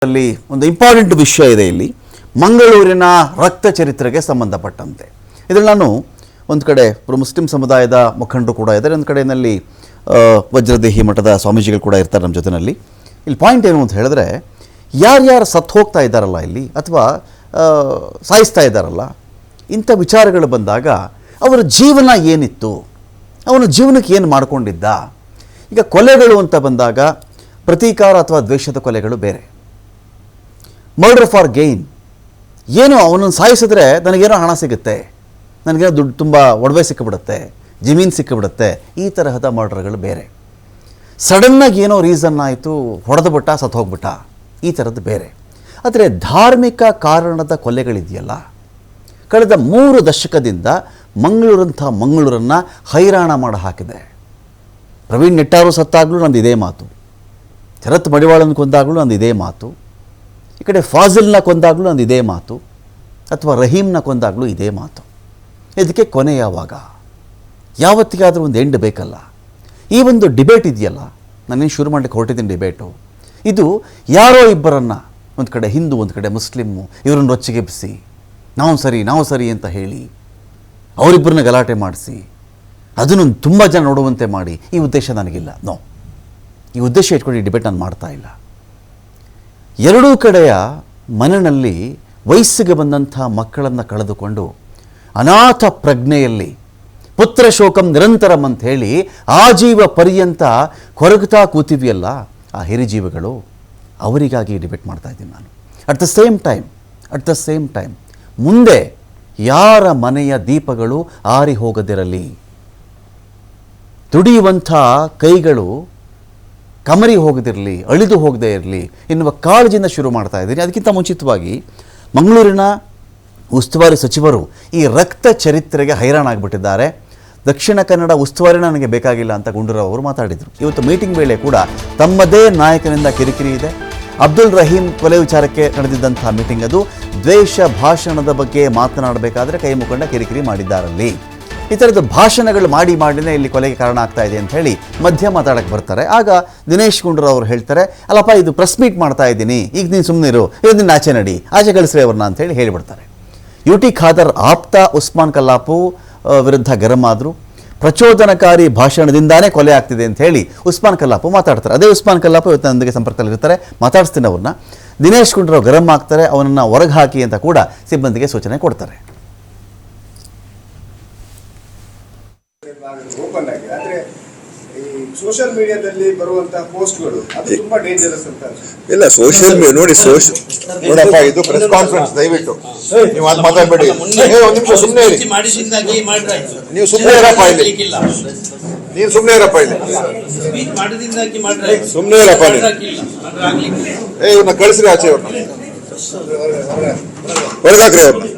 ಅಲ್ಲಿ ಒಂದು ಇಂಪಾರ್ಟೆಂಟ್ ವಿಷಯ ಇದೆ ಇಲ್ಲಿ ಮಂಗಳೂರಿನ ರಕ್ತ ಚರಿತ್ರೆಗೆ ಸಂಬಂಧಪಟ್ಟಂತೆ. ಇದರಲ್ಲಿ ನಾನು ಒಂದು ಕಡೆ ಮುಸ್ಲಿಂ ಸಮುದಾಯದ ಮುಖಂಡರು ಕೂಡ ಇದ್ದಾರೆ, ಒಂದು ಕಡೆಯಲ್ಲಿ ವಜ್ರದೇಹಿ ಮಠದ ಸ್ವಾಮೀಜಿಗಳು ಕೂಡ ಇರ್ತಾರೆ ನಮ್ಮ ಜೊತೆಯಲ್ಲಿ. ಇಲ್ಲಿ ಪಾಯಿಂಟ್ ಏನು ಅಂತ ಹೇಳಿದ್ರೆ, ಯಾರ್ಯಾರು ಸತ್ತು ಹೋಗ್ತಾ ಇದ್ದಾರಲ್ಲ ಇಲ್ಲಿ ಅಥವಾ ಸಾಯಿಸ್ತಾ ಇದ್ದಾರಲ್ಲ, ಇಂಥ ವಿಚಾರಗಳು ಬಂದಾಗ ಅವರ ಜೀವನ ಏನಿತ್ತು, ಅವನ ಜೀವನಕ್ಕೆ ಏನು ಮಾಡಿಕೊಂಡಿದ್ದ. ಈಗ ಕೊಲೆಗಳು ಅಂತ ಬಂದಾಗ ಪ್ರತೀಕಾರ ಅಥವಾ ದ್ವೇಷದ ಕೊಲೆಗಳು ಬೇರೆ, ಮರ್ಡರ್ ಫಾರ್ ಗೈನ್, ಏನು ಅವನನ್ನು ಸಾಯಿಸಿದ್ರೆ ನನಗೇನೋ ಹಣ ಸಿಗುತ್ತೆ, ನನಗೇನೋ ದುಡ್ಡು ತುಂಬ ಒಡವೆ ಸಿಕ್ಕಿಬಿಡುತ್ತೆ, ಜಮೀನು ಸಿಕ್ಕಿಬಿಡುತ್ತೆ, ಈ ತರಹದ ಮರ್ಡರ್ಗಳು ಬೇರೆ. ಸಡನ್ನಾಗಿ ಏನೋ ರೀಸನ್ ಆಯಿತು, ಹೊಡೆದುಬಿಟ್ಟ, ಸತ್ತು ಹೋಗ್ಬಿಟ್ಟ, ಈ ಥರದ್ದು ಬೇರೆ. ಆದರೆ ಧಾರ್ಮಿಕ ಕಾರಣದ ಕೊಲೆಗಳಿದೆಯಲ್ಲ, ಕಳೆದ 3 ದಶಕದಿಂದ ಮಂಗಳೂರನ್ನು ಹೈರಾಣ ಮಾಡಿ ಹಾಕಿದೆ. ಪ್ರವೀಣ್ ನೆಟ್ಟಾರು ಸತ್ತಾಗಲೂ ನಂದು ಇದೇ ಮಾತು, ಶರತ್ ಮಡಿವಾಳನ ಕೊಂದಾಗಲೂ ನಂದು ಇದೇ ಮಾತು, ಈ ಕಡೆ ಫಾಜಿಲ್ನ ಕೊಂದಾಗಲೂ ನಂದು ಇದೇ ಮಾತು, ಅಥವಾ ರಹೀಮ್ನ ಕೊಂದಾಗಲೂ ಇದೇ ಮಾತು. ಇದಕ್ಕೆ ಕೊನೆ ಯಾವಾಗ? ಯಾವತ್ತಿಗಾದರೂ ಒಂದು ಎಂಡ್ ಬೇಕಲ್ಲ. ಈ ಒಂದು ಡಿಬೇಟ್ ಇದೆಯಲ್ಲ, ನಾನೇನು ಶುರು ಮಾಡಲಿಕ್ಕೆ ಹೊರಟಿದ್ದೀನಿ ಡಿಬೇಟು, ಇದು ಯಾರೋ ಇಬ್ಬರನ್ನು, ಒಂದು ಕಡೆ ಹಿಂದೂ ಒಂದು ಕಡೆ ಮುಸ್ಲಿಮ್ಮು, ಇವರನ್ನು ರೊಚ್ಚಿಗೆಬ್ಬಿಸಿ ನಾವು ಸರಿ ಅಂತ ಹೇಳಿ ಅವರಿಬ್ಬರನ್ನ ಗಲಾಟೆ ಮಾಡಿಸಿ ಅದನ್ನು ತುಂಬ ಜನ ನೋಡುವಂತೆ ಮಾಡಿ, ಈ ಉದ್ದೇಶ ನನಗಿಲ್ಲ. ನೋ, ಈ ಉದ್ದೇಶ ಇಟ್ಕೊಂಡು ಈ ಡಿಬೇಟ್ ನಾನು ಮಾಡ್ತಾ ಇಲ್ಲ. ಎರಡೂ ಕಡೆಯ ಮನೆಯಲ್ಲಿ ವಯಸ್ಸಿಗೆ ಬಂದಂಥ ಮಕ್ಕಳನ್ನು ಕಳೆದುಕೊಂಡು ಅನಾಥ ಪ್ರಜ್ಞೆಯಲ್ಲಿ ಪುತ್ರ ಶೋಕಂ ನಿರಂತರಂ ಅಂತ ಹೇಳಿ ಆಜೀವ ಪರ್ಯಂತ ಕೊರಗುತ್ತಾ ಕೂತಿವೆಯಲ್ಲ ಆ ಹಿರಿಜೀವಿಗಳು, ಅವರಿಗಾಗಿ ಡಿಬೇಟ್ ಮಾಡ್ತಾ ಇದ್ದೀನಿ ನಾನು. ಅಟ್ ದ ಸೇಮ್ ಟೈಮ್ ಮುಂದೆ ಯಾರ ಮನೆಯ ದೀಪಗಳು ಆರಿ ಹೋಗದಿರಲಿ, ದುಡಿಯುವಂಥ ಕೈಗಳು ಕಮರಿ ಹೋಗದಿರಲಿ, ಅಳಿದು ಹೋಗದೇ ಇರಲಿ ಎನ್ನುವ ಕಾಳಜಿಯಿಂದ ಶುರು ಮಾಡ್ತಾ ಇದ್ದೀನಿ. ಅದಕ್ಕಿಂತ ಮುಂಚಿತವಾಗಿ ಮಂಗಳೂರಿನ ಉಸ್ತುವಾರಿ ಸಚಿವರು ಈ ರಕ್ತ ಚರಿತ್ರೆಗೆ ಹೈರಾಣಾಗಿಬಿಟ್ಟಿದ್ದಾರೆ. ದಕ್ಷಿಣ ಕನ್ನಡ ಉಸ್ತುವಾರಿ ನನಗೆ ಬೇಕಾಗಿಲ್ಲ ಅಂತ ಗುಂಡೂರಾವ್ ಅವರು ಮಾತಾಡಿದರು. ಇವತ್ತು ಮೀಟಿಂಗ್ ವೇಳೆ ಕೂಡ ತಮ್ಮದೇ ನಾಯಕನಿಂದ ಕಿರಿಕಿರಿ ಇದೆ. ಅಬ್ದುಲ್ ರಹೀಂ ಕೊಲೆ ವಿಚಾರಕ್ಕೆ ನಡೆದಿದ್ದಂಥ ಮೀಟಿಂಗ್ ಅದು. ದ್ವೇಷ ಭಾಷಣದ ಬಗ್ಗೆ ಮಾತನಾಡಬೇಕಾದ್ರೆ ಕೈ ಮುಖಂಡ ಕಿರಿಕಿರಿ ಮಾಡಿದ್ದಾರಲ್ಲಿ. ಈ ಥರದ್ದು ಭಾಷಣಗಳು ಮಾಡಿನೇ ಇಲ್ಲಿ ಕೊಲೆಗೆ ಕಾರಣ ಆಗ್ತಾ ಇದೆ ಅಂತ ಹೇಳಿ ಮಧ್ಯ ಮಾತಾಡಕ್ಕೆ ಬರ್ತಾರೆ. ಆಗ ದಿನೇಶ್ ಗುಂಡೂರಾವ್ ಅವರು ಹೇಳ್ತಾರೆ, ಅಲ್ಲಪ್ಪ ಇದು ಪ್ರೆಸ್ ಮೀಟ್ ಮಾಡ್ತಾ ಇದ್ದೀನಿ, ಈಗ ನೀನು ಸುಮ್ಮನೆ ಇರು, ಇದನ್ನ ಆಚೆ ನಡಿ, ಆಚೆ ಕಳಿಸ್ರಿ ಅವ್ರನ್ನ ಅಂತ ಹೇಳಿ ಹೇಳಿಬಿಡ್ತಾರೆ. UT ಖಾದರ್ ಆಪ್ತ ಉಸ್ಮಾನ್ ಕಲ್ಲಾಪು ವಿರುದ್ಧ ಗರಂ ಆದರು. ಪ್ರಚೋದನಕಾರಿ ಭಾಷಣದಿಂದಾನೇ ಕೊಲೆ ಆಗ್ತಿದೆ ಅಂತ ಹೇಳಿ ಉಸ್ಮಾನ್ ಕಲ್ಲಾಪು ಮಾತಾಡ್ತಾರೆ. ಅದೇ ಉಸ್ಮಾನ್ ಕಲ್ಲಾಪು ಇವತ್ತು ನನ್ನೊಂದಿಗೆ ಸಂಪರ್ಕದಲ್ಲಿರ್ತಾರೆ, ಮಾತಾಡಿಸ್ತೀನಿ ಅವ್ರನ್ನ. ದಿನೇಶ್ ಗುಂಡೂರಾವ್ ಗರಂ ಆಗ್ತಾರೆ, ಅವನನ್ನು ಹೊರಗೆ ಹಾಕಿ ಅಂತ ಕೂಡ ಸಿಬ್ಬಂದಿಗೆ ಸೂಚನೆ ಕೊಡ್ತಾರೆ. ಓಪನ್ ಆಗಿ, ಆದ್ರೆ ಈ ಸೋಷಿಯಲ್ ಮೀಡಿಯಾದಲ್ಲಿ ಬರುವಂತಹ ಪೋಸ್ಟ್ಗಳು ಅದು ತುಂಬಾ ಡೇಂಜರಸ್ ಅಂತ. ಇಲ್ಲ, ಸೋಷಿಯಲ್ ಮೀಡಿಯಾ ನೋಡಿ, ನೋಡಪ್ಪ, ಇದು ಪ್ರೆಸ್ ಕಾನ್ಫರೆನ್ಸ್, ದಯವಿಟ್ಟು ನೀವು ಅದು ಮಾತಾಡಬೇಡಿ. ಒಂದು ನಿಮಿಷ ಸುಮ್ಮನೆ ಇರಿ, ನೀವು ಸುಮ್ಮನೆ ಇರಪ್ಪ ಇಲ್ಲಿ, ನೀನು ಸುಮ್ಮನೆ ಇರಪ್ಪ ಇಲ್ಲಿ, ಸುಮ್ಮನೆ ಇರಪ್ಪ ನೀವು. ಇವ್ರನ್ನ ಕಳಿಸ್ರಿ ಆಚೆ, ಅವ್ರನ್ನ ಹೊರಗಾಕ್ರಿ ಅವ್ರನ್ನ.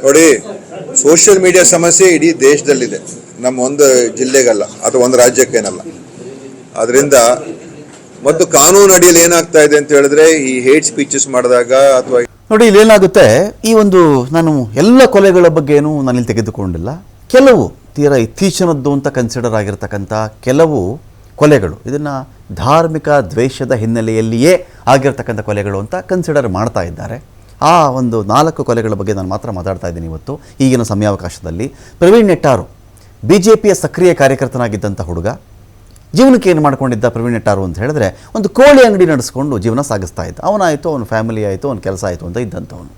ನೋಡಿ, ಸೋಷಿಯಲ್ ಮೀಡಿಯಾ ಸಮಸ್ಯೆ ಇಡೀ ದೇಶದಲ್ಲಿದೆ, ನಮ್ಮ ಒಂದು ಜಿಲ್ಲೆಗಲ್ಲ ಅಥವಾ ಒಂದು ರಾಜ್ಯಕ್ಕೇನಲ್ಲ. ಅದರಿಂದ ಮತ್ತು ಕಾನೂನು ಅಡಿಯಲ್ಲಿ ಏನಾಗ್ತಾ ಇದೆ ಅಂತ ಹೇಳಿದ್ರೆ, ಈ ಹೇಟ್ ಸ್ಪೀಚಸ್ ಮಾಡಿದಾಗ ಅಥವಾ ನೋಡಿ ಇಲ್ಲಿ ಏನಾಗುತ್ತೆ, ಈ ಒಂದು ನಾನು ಎಲ್ಲ ಕೊಲೆಗಳ ಬಗ್ಗೆನೂ ನಾನಿಲ್ಲಿ ತೆಗೆದುಕೊಂಡಿಲ್ಲ. ಕೆಲವು ತೀರಾ ಇತ್ತೀಚಿನದ್ದು ಅಂತ ಕನ್ಸಿಡರ್ ಆಗಿರ್ತಕ್ಕಂಥ ಕೆಲವು ಕೊಲೆಗಳು, ಇದನ್ನು ಧಾರ್ಮಿಕ ದ್ವೇಷದ ಹಿನ್ನೆಲೆಯಲ್ಲಿಯೇ ಆಗಿರ್ತಕ್ಕಂಥ ಕೊಲೆಗಳು ಅಂತ ಕನ್ಸಿಡರ್ ಮಾಡ್ತಾ ಇದ್ದಾರೆ. ಆ ಒಂದು 4 ಕೊಲೆಗಳ ಬಗ್ಗೆ ನಾನು ಮಾತ್ರ ಮಾತಾಡ್ತಾ ಇದ್ದೀನಿ ಇವತ್ತು ಈಗಿನ ಸಮಯಾವಕಾಶದಲ್ಲಿ. ಪ್ರವೀಣ್ ನೆಟ್ಟಾರು BJPಯ ಸಕ್ರಿಯ ಕಾರ್ಯಕರ್ತನಾಗಿದ್ದಂಥ ಹುಡುಗ, ಜೀವನಕ್ಕೆ ಏನು ಮಾಡ್ಕೊಂಡಿದ್ದ ಪ್ರವೀಣ್ ನೆಟ್ಟಾರು ಅಂತ ಹೇಳಿದ್ರೆ, ಒಂದು ಕೋಳಿ ಅಂಗಡಿ ನಡೆಸ್ಕೊಂಡು ಜೀವನ ಸಾಗಿಸ್ತಾ ಇದ್ದ. ಅವನಾಯಿತು, ಅವನ ಫ್ಯಾಮಿಲಿ ಆಯಿತು, ಅವನ ಕೆಲಸ ಆಯಿತು ಅಂತ ಇದ್ದಂಥವನು.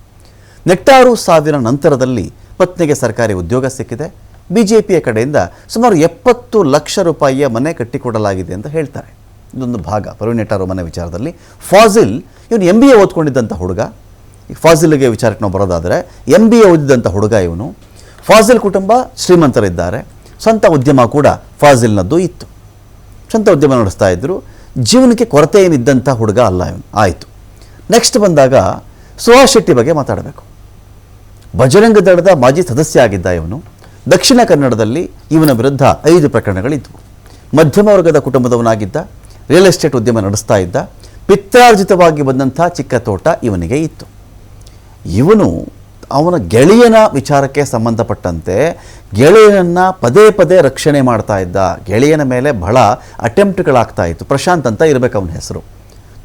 ನೆಟ್ಟಾರು ಸಾವಿನ ನಂತರದಲ್ಲಿ ಪತ್ನಿಗೆ ಸರ್ಕಾರಿ ಉದ್ಯೋಗ ಸಿಕ್ಕಿದೆ. BJPಯ ಕಡೆಯಿಂದ ಸುಮಾರು 70 ಲಕ್ಷ ರೂಪಾಯಿಯ ಮನೆ ಕಟ್ಟಿಕೊಡಲಾಗಿದೆ ಅಂತ ಹೇಳ್ತಾರೆ. ಇದೊಂದು ಭಾಗ ಪ್ರವೀಣ್ ನೆಟ್ಟಾರು ಮನೆ ವಿಚಾರದಲ್ಲಿ. ಫಾಜಿಲ್ ಇವನು MBA ಓದ್ಕೊಂಡಿದ್ದಂಥ ಹುಡುಗ. ಈ ಫಾಜಿಲ್ಗೆ ವಿಚಾರಕ್ಕೆ ನಾವು ಬರೋದಾದರೆ, MBA ಓದಿದಂಥ ಹುಡುಗ ಇವನು. ಫಾಜಿಲ್ ಕುಟುಂಬ ಶ್ರೀಮಂತರಿದ್ದಾರೆ, ಸ್ವಂತ ಉದ್ಯಮ ಕೂಡ ಫಾಜಿಲ್ನದ್ದು ಇತ್ತು, ಸ್ವಂತ ಉದ್ಯಮ ನಡೆಸ್ತಾ ಇದ್ದರು. ಜೀವನಕ್ಕೆ ಕೊರತೆ ಏನಿದ್ದಂಥ ಹುಡುಗ ಅಲ್ಲ ಇವನು. ಆಯಿತು, ನೆಕ್ಸ್ಟ್ ಬಂದಾಗ ಸುಹಾಸ್ ಶೆಟ್ಟಿ ಬಗ್ಗೆ ಮಾತಾಡಬೇಕು. ಬಜರಂಗ ದಳದ ಮಾಜಿ ಸದಸ್ಯ ಆಗಿದ್ದ ಇವನು. ದಕ್ಷಿಣ ಕನ್ನಡದಲ್ಲಿ ಇವನ ವಿರುದ್ಧ 5 ಪ್ರಕರಣಗಳಿದ್ದವು. ಮಧ್ಯಮ ವರ್ಗದ ಕುಟುಂಬದವನಾಗಿದ್ದ, ರಿಯಲ್ ಎಸ್ಟೇಟ್ ಉದ್ಯಮ ನಡೆಸ್ತಾ ಇದ್ದ, ಪಿತ್ರಾರ್ಜಿತವಾಗಿ ಬಂದಂಥ ಚಿಕ್ಕ ತೋಟ ಇವನಿಗೆ ಇತ್ತು. ಇವನು ಅವನ ಗೆಳೆಯನ ವಿಚಾರಕ್ಕೆ ಸಂಬಂಧಪಟ್ಟಂತೆ ಗೆಳೆಯನನ್ನು ಪದೇ ರಕ್ಷಣೆ ಮಾಡ್ತಾ ಇದ್ದ. ಗೆಳೆಯನ ಮೇಲೆ ಬಹಳ ಅಟೆಂಪ್ಟ್ಗಳಾಗ್ತಾ ಇತ್ತು. ಪ್ರಶಾಂತ್ ಅಂತ ಇರಬೇಕು ಅವನ ಹೆಸರು.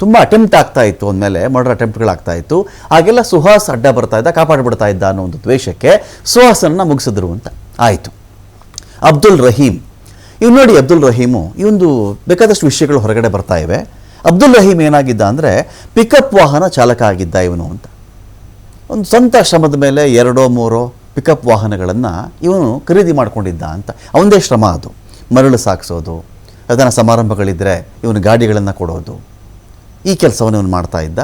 ತುಂಬ ಅಟೆಂಪ್ಟ್ ಆಗ್ತಾ ಇತ್ತು ಅಂದಮೇಲೆ ಮರ್ಡರ್ ಅಟೆಂಪ್ಟ್ಗಳಾಗ್ತಾ ಇತ್ತು. ಆಗೆಲ್ಲ ಸುಹಾಸ್ ಅಡ್ಡ ಬರ್ತಾ ಇದ್ದ, ಕಾಪಾಡಿಬಿಡ್ತಾ ಇದ್ದ ಅನ್ನೋ ಒಂದು ದ್ವೇಷಕ್ಕೆ ಸುಹಾಸನ್ನು ಮುಗಿಸಿದ್ರು ಅಂತ ಆಯಿತು. ಅಬ್ದುಲ್ ರಹೀಮ್, ಇವ್ ನೋಡಿ, ಅಬ್ದುಲ್ ರಹೀಮು ಇವೊಂದು ಬೇಕಾದಷ್ಟು ವಿಷಯಗಳು ಹೊರಗಡೆ ಬರ್ತಾ ಇವೆ. ಅಬ್ದುಲ್ ರಹೀಮ್ ಏನಾಗಿದ್ದ ಅಂದರೆ ಪಿಕಪ್ ವಾಹನ ಚಾಲಕ ಆಗಿದ್ದ ಇವನು ಅಂತ. ಒಂದು ಸ್ವಂತ ಶ್ರಮದ ಮೇಲೆ 2-3 ಪಿಕಪ್ ವಾಹನಗಳನ್ನು ಇವನು ಖರೀದಿ ಮಾಡ್ಕೊಂಡಿದ್ದ ಅಂತ. ಅವನದೇ ಶ್ರಮ ಅದು. ಮರಳು ಸಾಗಿಸೋದು, ಅದನ್ನು ಸಮಾರಂಭಗಳಿದ್ದರೆ ಇವನು ಗಾಡಿಗಳನ್ನು ಕೊಡೋದು, ಈ ಕೆಲಸವನ್ನು ಇವನು ಮಾಡ್ತಾ ಇದ್ದ.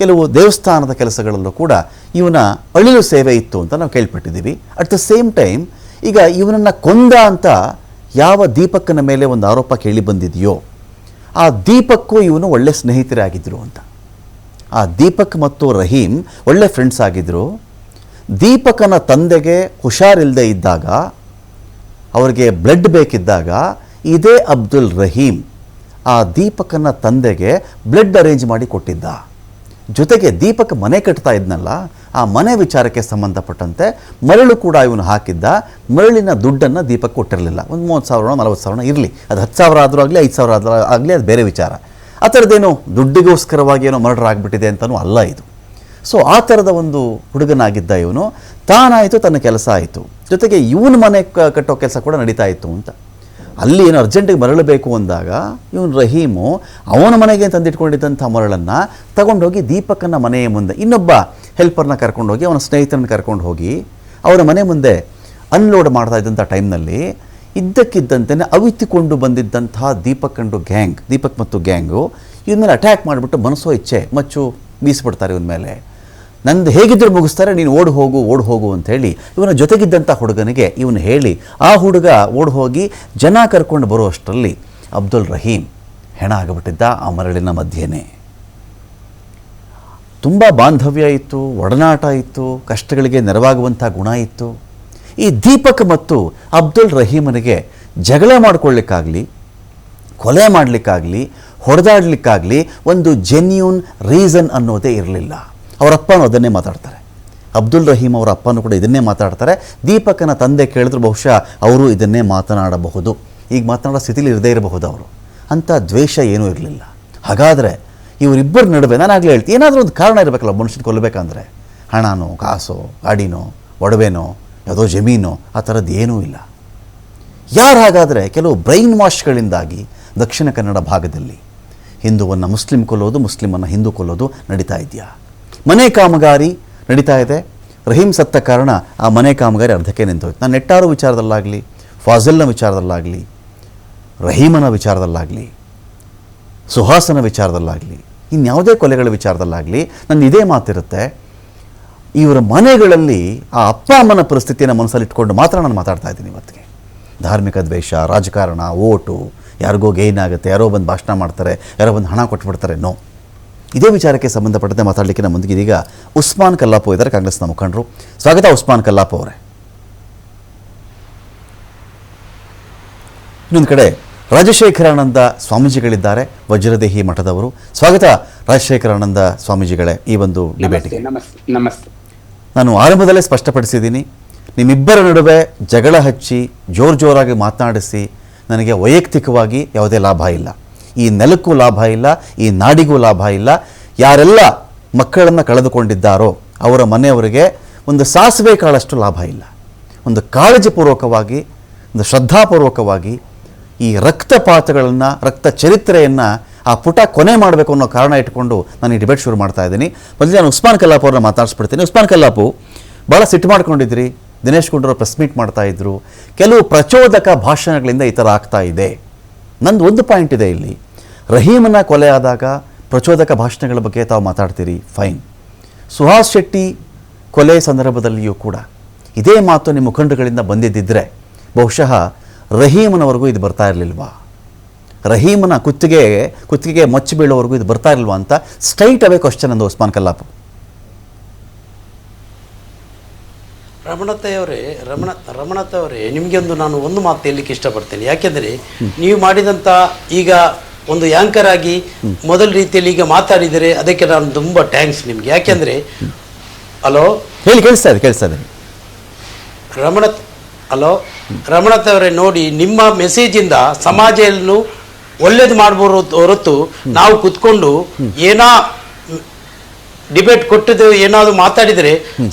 ಕೆಲವು ದೇವಸ್ಥಾನದ ಕೆಲಸಗಳಲ್ಲೂ ಕೂಡ ಇವನ ಅಳಿಲು ಸೇವೆ ಇತ್ತು ಅಂತ ನಾವು ಕೇಳ್ಪಟ್ಟಿದ್ದೀವಿ. ಅಟ್ ದ ಸೇಮ್ ಟೈಮ್ ಈಗ ಇವನನ್ನು ಕೊಂದ ಅಂತ ಯಾವ ದೀಪಕ್ಕನ ಮೇಲೆ ಒಂದು ಆರೋಪ ಕೇಳಿ ಬಂದಿದೆಯೋ ಆ ದೀಪಕ್ಕೂ ಇವನು ಒಳ್ಳೆ ಸ್ನೇಹಿತರೇ ಆಗಿದ್ದರು ಅಂತ. ಆ ದೀಪಕ್ ಮತ್ತು ರಹೀಮ್ ಒಳ್ಳೆ ಫ್ರೆಂಡ್ಸ್ ಆಗಿದ್ದರು. ದೀಪಕನ ತಂದೆಗೆ ಹುಷಾರಿಲ್ಲದೆ ಇದ್ದಾಗ, ಅವರಿಗೆ ಬ್ಲಡ್ ಬೇಕಿದ್ದಾಗ, ಇದೇ ಅಬ್ದುಲ್ ರಹೀಮ್ ಆ ದೀಪಕನ ತಂದೆಗೆ ಬ್ಲಡ್ ಅರೇಂಜ್ ಮಾಡಿ ಕೊಟ್ಟಿದ್ದ. ಜೊತೆಗೆ ದೀಪಕ್ ಮನೆ ಕಟ್ತಾ ಇದ್ನಲ್ಲ, ಆ ಮನೆ ವಿಚಾರಕ್ಕೆ ಸಂಬಂಧಪಟ್ಟಂತೆ ಮರಳು ಕೂಡ ಇವನು ಹಾಕಿದ್ದ. ಮರಳಿನ ದುಡ್ಡನ್ನು ದೀಪಕ್ ಕೊಟ್ಟಿರಲಿಲ್ಲ. ಒಂದು 30,000 40,000 ಇರಲಿ, ಅದು 10,000 ಆದರೂ ಆಗಲಿ 5,000 ಆಗಲಿ, ಅದು ಬೇರೆ ವಿಚಾರ. ಆ ಥರದ್ದೇನೋ ದುಡ್ಡಿಗೋಸ್ಕರವಾಗಿ ಏನೋ ಮರ್ಡರ್ ಆಗಿಬಿಟ್ಟಿದೆ ಅಂತಲೂ ಅಲ್ಲ ಇದು. ಸೊ ಆ ಥರದ ಒಂದು ಹುಡುಗನಾಗಿದ್ದ ಇವನು. ತಾನಾಯಿತು, ತನ್ನ ಕೆಲಸ ಆಯಿತು, ಜೊತೆಗೆ ಇವನ ಮನೆ ಕಟ್ಟೋ ಕೆಲಸ ಕೂಡ ನಡೀತಾ ಇತ್ತು ಅಂತ. ಅಲ್ಲಿ ಏನು ಅರ್ಜೆಂಟಿಗೆ ಮರಳಬೇಕು ಅಂದಾಗ ಇವನು ರಹೀಮು ಅವನ ಮನೆಗೆ ತಂದಿಟ್ಕೊಂಡಿದ್ದಂಥ ಮರಳನ್ನು ತಗೊಂಡೋಗಿ ದೀಪಕನ ಮನೆಯ ಮುಂದೆ ಇನ್ನೊಬ್ಬ ಹೆಲ್ಪರ್ನ ಕರ್ಕೊಂಡೋಗಿ, ಅವನ ಸ್ನೇಹಿತರನ್ನ ಕರ್ಕೊಂಡು ಹೋಗಿ ಅವರ ಮನೆ ಮುಂದೆ ಅನ್ಲೋಡ್ ಮಾಡ್ತಾ ಇದ್ದಂಥ ಟೈಮ್ನಲ್ಲಿ ಇದ್ದಕ್ಕಿದ್ದಂತೆ ಅವಿತುಕೊಂಡು ಬಂದಿದ್ದಂತಹ ದೀಪಕ್ ಮತ್ತು ಗ್ಯಾಂಗು ಇವನ ಮೇಲೆ ಅಟ್ಯಾಕ್ ಮಾಡಿಬಿಟ್ಟು ಮನಸ್ಸೋ ಇಚ್ಛೆ ಮಚ್ಚು ಬೀಸಿಬಿಡ್ತಾರೆ ಇವನ ಮೇಲೆ. ನಂದು ಹೇಗಿದ್ದರೂ ಮುಗಿಸ್ತಾರೆ, ನೀನು ಓಡು ಹೋಗು ಅಂಥೇಳಿ ಇವನ ಜೊತೆಗಿದ್ದಂಥ ಹುಡುಗನಿಗೆ ಇವನು ಹೇಳಿ ಆ ಹುಡುಗ ಓಡಿ ಹೋಗಿ ಜನ ಕರ್ಕೊಂಡು ಬರುವಷ್ಟರಲ್ಲಿ ಅಬ್ದುಲ್ ರಹೀಮ್ ಹೆಣ ಆಗಿಬಿಟ್ಟಿದ್ದ ಆ ಮರಳಿನ ಮಧ್ಯೆನೇ. ತುಂಬ ಬಾಂಧವ್ಯ ಇತ್ತು, ಒಡನಾಟ ಇತ್ತು, ಕಷ್ಟಗಳಿಗೆ ನೆರವಾಗುವಂಥ ಗುಣ ಇತ್ತು. ಈ ದೀಪಕ್ ಮತ್ತು ಅಬ್ದುಲ್ ರಹೀಮನಿಗೆ ಜಗಳ ಮಾಡ್ಕೊಳ್ಳಿಕ್ಕಾಗಲಿ, ಕೊಲೆ ಮಾಡಲಿಕ್ಕಾಗಲಿ, ಹೊಡೆದಾಡಲಿಕ್ಕಾಗಲಿ ಒಂದು ಜೆನ್ಯೂನ್ ರೀಸನ್ ಅನ್ನೋದೇ ಇರಲಿಲ್ಲ. ಅವರಪ್ಪನೂ ಅದನ್ನೇ ಮಾತಾಡ್ತಾರೆ. ಅಬ್ದುಲ್ ರಹೀಮ್ ಅವರ ಅಪ್ಪನೂ ಕೂಡ ಇದನ್ನೇ ಮಾತಾಡ್ತಾರೆ. ದೀಪಕನ ತಂದೆ ಕೇಳಿದ್ರು ಬಹುಶಃ ಅವರು ಇದನ್ನೇ ಮಾತನಾಡಬಹುದು. ಈಗ ಮಾತನಾಡೋ ಸ್ಥಿತಿಲಿ ಇರದೇ ಇರಬಹುದು ಅವರು. ಅಂಥ ದ್ವೇಷ ಏನೂ ಇರಲಿಲ್ಲ. ಹಾಗಾದರೆ ಇವರಿಬ್ಬರ ನಡುವೆ ನಾನಾಗಲೇ ಹೇಳ್ತೀನಿ, ಏನಾದರೂ ಒಂದು ಕಾರಣ ಇರಬೇಕಲ್ಲ ಮನುಷ್ಯನ ಕೊಲ್ಲಬೇಕಂದ್ರೆ. ಹಣನೋ, ಕಾಸೋ, ಗಾಡಿನೋ, ಒಡವೆನೋ, ಯಾವುದೋ ಜಮೀನೋ, ಆ ಥರದ್ದು ಏನೂ ಇಲ್ಲ. ಯಾರು ಹಾಗಾದರೆ ಕೆಲವು ಬ್ರೈನ್ ವಾಶ್ಗಳಿಂದಾಗಿ ದಕ್ಷಿಣ ಕನ್ನಡ ಭಾಗದಲ್ಲಿ ಹಿಂದುವನ್ನು ಮುಸ್ಲಿಂ ಕೊಲ್ಲೋದು, ಮುಸ್ಲಿಮನ್ನು ಹಿಂದೂ ಕೊಲ್ಲೋದು ನಡೀತಾ ಇದೆಯಾ? ಮನೆ ಕಾಮಗಾರಿ ನಡೀತಾ ಇದೆ. ರಹೀಮ್ ಸತ್ತ ಕಾರಣ ಆ ಮನೆ ಕಾಮಗಾರಿ ಅರ್ಧಕ್ಕೆ ನಿಂತೋಯ್ತು. ನಾನು ನೆಟ್ಟಾರು ವಿಚಾರದಲ್ಲಾಗಲಿ, ಫಾಜಿಲ್ನ ವಿಚಾರದಲ್ಲಾಗಲಿ, ರಹೀಮನ ವಿಚಾರದಲ್ಲಾಗಲಿ, ಸುಹಾಸನ ವಿಚಾರದಲ್ಲಾಗಲಿ, ಇನ್ಯಾವುದೇ ಕೊಲೆಗಳ ವಿಚಾರದಲ್ಲಾಗಲಿ ನನ್ನ ಇದೇ ಮಾತಿರುತ್ತೆ. ಇವರ ಮನೆಗಳಲ್ಲಿ ಆ ಅಪ್ಪ ಅಮ್ಮನ ಪರಿಸ್ಥಿತಿಯನ್ನು ಮನಸ್ಸಲ್ಲಿಟ್ಕೊಂಡು ಮಾತ್ರ ನಾನು ಮಾತಾಡ್ತಾ ಇದ್ದೀನಿ ಇವತ್ತಿಗೆ. ಧಾರ್ಮಿಕ ದ್ವೇಷ, ರಾಜಕಾರಣ, ಓಟು, ಯಾರಿಗೋ ಗೇನ್ ಆಗುತ್ತೆ, ಯಾರೋ ಬಂದು ಭಾಷಣ ಮಾಡ್ತಾರೆ, ಯಾರೋ ಬಂದು ಹಣ ಕೊಟ್ಬಿಡ್ತಾರೆ, ನೋ. ಇದೇ ವಿಚಾರಕ್ಕೆ ಸಂಬಂಧಪಟ್ಟಂತೆ ಮಾತಾಡಲಿಕ್ಕೆ ನಮ್ಮ ಮುಂದಿಗೆ ಇದೀಗ ಉಸ್ಮಾನ್ ಕಲ್ಲಾಪು ಇದ್ದಾರೆ, ಕಾಂಗ್ರೆಸ್ನ ಮುಖಂಡರು. ಸ್ವಾಗತ ಉಸ್ಮಾನ್ ಕಲ್ಲಾಪು ಅವರೇ. ಇನ್ನೊಂದು ಕಡೆ ರಾಜಶೇಖರಾನಂದ ಸ್ವಾಮೀಜಿಗಳಿದ್ದಾರೆ, ವಜ್ರದೇಹಿ ಮಠದವರು. ಸ್ವಾಗತ ರಾಜಶೇಖರಾನಂದ ಸ್ವಾಮೀಜಿಗಳೇ ಈ ಒಂದು ಡಿಬೇಟ್ಗೆ. ನಮಸ್ತೆ. ನಾನು ಆರಂಭದಲ್ಲೇ ಸ್ಪಷ್ಟಪಡಿಸಿದ್ದೀನಿ, ನಿಮ್ಮಿಬ್ಬರ ನಡುವೆ ಜಗಳ ಹಚ್ಚಿ ಜೋರಾಗಿ ಮಾತನಾಡಿಸಿ ನನಗೆ ವೈಯಕ್ತಿಕವಾಗಿ ಯಾವುದೇ ಲಾಭ ಇಲ್ಲ. ಈ ನೆಲಕ್ಕೂ ಲಾಭ ಇಲ್ಲ, ಈ ನಾಡಿಗೂ ಲಾಭ ಇಲ್ಲ. ಯಾರೆಲ್ಲ ಮಕ್ಕಳನ್ನು ಕಳೆದುಕೊಂಡಿದ್ದಾರೋ ಅವರ ಮನೆಯವರಿಗೆ ಒಂದು ಸಾಸಿವೆ ಕಾಳಷ್ಟು ಲಾಭ ಇಲ್ಲ. ಒಂದು ಕಾಳಜಿಪೂರ್ವಕವಾಗಿ, ಒಂದು ಶ್ರದ್ಧಾಪೂರ್ವಕವಾಗಿ ಈ ರಕ್ತಪಾತಗಳನ್ನು, ರಕ್ತ ಚರಿತ್ರೆಯನ್ನು ಆ ಪುಟ ಕೊನೆ ಮಾಡಬೇಕು ಅನ್ನೋ ಕಾರಣ ಇಟ್ಕೊಂಡು ನಾನು ಈ ಡಿಬೇಟ್ ಶುರು ಮಾಡ್ತಾ ಇದ್ದೀನಿ. ಮೊದಲು ನಾನು ಉಸ್ಮಾನ್ ಕಲ್ಲಾಪು ಅವ್ರನ್ನ ಮಾತಾಡಿಸ್ಬಿಡ್ತೀನಿ. ಉಸ್ಮಾನ್ ಕಲ್ಲಾಪು, ಭಾಳ ಸಿಟ್ಟು ಮಾಡ್ಕೊಂಡಿದ್ರಿ. ದಿನೇಶ್ ಗುಂಡೂರಾವ್ ಪ್ರೆಸ್ ಮೀಟ್ ಮಾಡ್ತಾಯಿದ್ರು. ಕೆಲವು ಪ್ರಚೋದಕ ಭಾಷಣಗಳಿಂದ ಈ ಥರ ಆಗ್ತಾ ಇದೆ. ನಂದು ಒಂದು ಪಾಯಿಂಟ್ ಇದೆ ಇಲ್ಲಿ. ರಹೀಮನ ಕೊಲೆ ಆದಾಗ ಪ್ರಚೋದಕ ಭಾಷಣಗಳ ಬಗ್ಗೆ ತಾವು ಮಾತಾಡ್ತೀರಿ, ಫೈನ್. ಸುಹಾಸ್ ಶೆಟ್ಟಿ ಕೊಲೆ ಸಂದರ್ಭದಲ್ಲಿಯೂ ಕೂಡ ಇದೇ ಮಾತು ನಿಮ್ಮ ಮುಖಂಡಗಳಿಂದ ಬಂದಿದ್ದಿದ್ರೆ ಬಹುಶಃ ರಹೀಮನವರೆಗೂ ಇದು ಬರ್ತಾ ಇರಲಿಲ್ವಾ? ರಹೀಮನ ಕುತ್ತಿಗೆಗೆ ಮಚ್ಚಿ ಬೀಳೋವರೆಗೂ ಇದು ಬರ್ತಾ ಇರಲ್ವಾ ಅಂತ ಸ್ಟ್ರೈಟ್ ಅವೇ ಕ್ವಶನ್ ಅಂದು ಉಸ್ಮಾನ್ ಕಲ್ಲಾಪು. ರಮಣತ್ ಅವರೇ, ನಿಮಗೆ ನಾನು ಒಂದು ಮಾತು ಹೇಳಲಿಕ್ಕೆ ಇಷ್ಟಪಡ್ತೇನೆ. ಯಾಕೆಂದರೆ ನೀವು ಮಾಡಿದಂಥ ಈಗ ಒಂದು ಆ್ಯಂಕರ್ ಆಗಿ ಮೊದಲ ರೀತಿಯಲ್ಲಿ ಈಗ ಮಾತಾಡಿದರೆ ಅದಕ್ಕೆ ನಾನು ತುಂಬ ಥ್ಯಾಂಕ್ಸ್ ನಿಮಗೆ. ಯಾಕೆಂದರೆ ಹಲೋ ಹೇಳಿ, ಕೇಳಿಸ್ತಾ ಇದೆ. ರಮಣತ್ ಅವರೇ, ನೋಡಿ, ನಿಮ್ಮ ಮೆಸೇಜಿಂದ ಸಮಾಜವನ್ನು ಒಳ್ಳೇದು ಮಾಡ್ಬೋದು ಹೊರತು ನಾವು ಕುತ್ಕೊಂಡು ಏನಾ ಡಿಬೇಟ್ ಕೊಟ್ಟಿದ್ದು ಏನಾದ್ರು ಮಾತಾಡಿದರೆ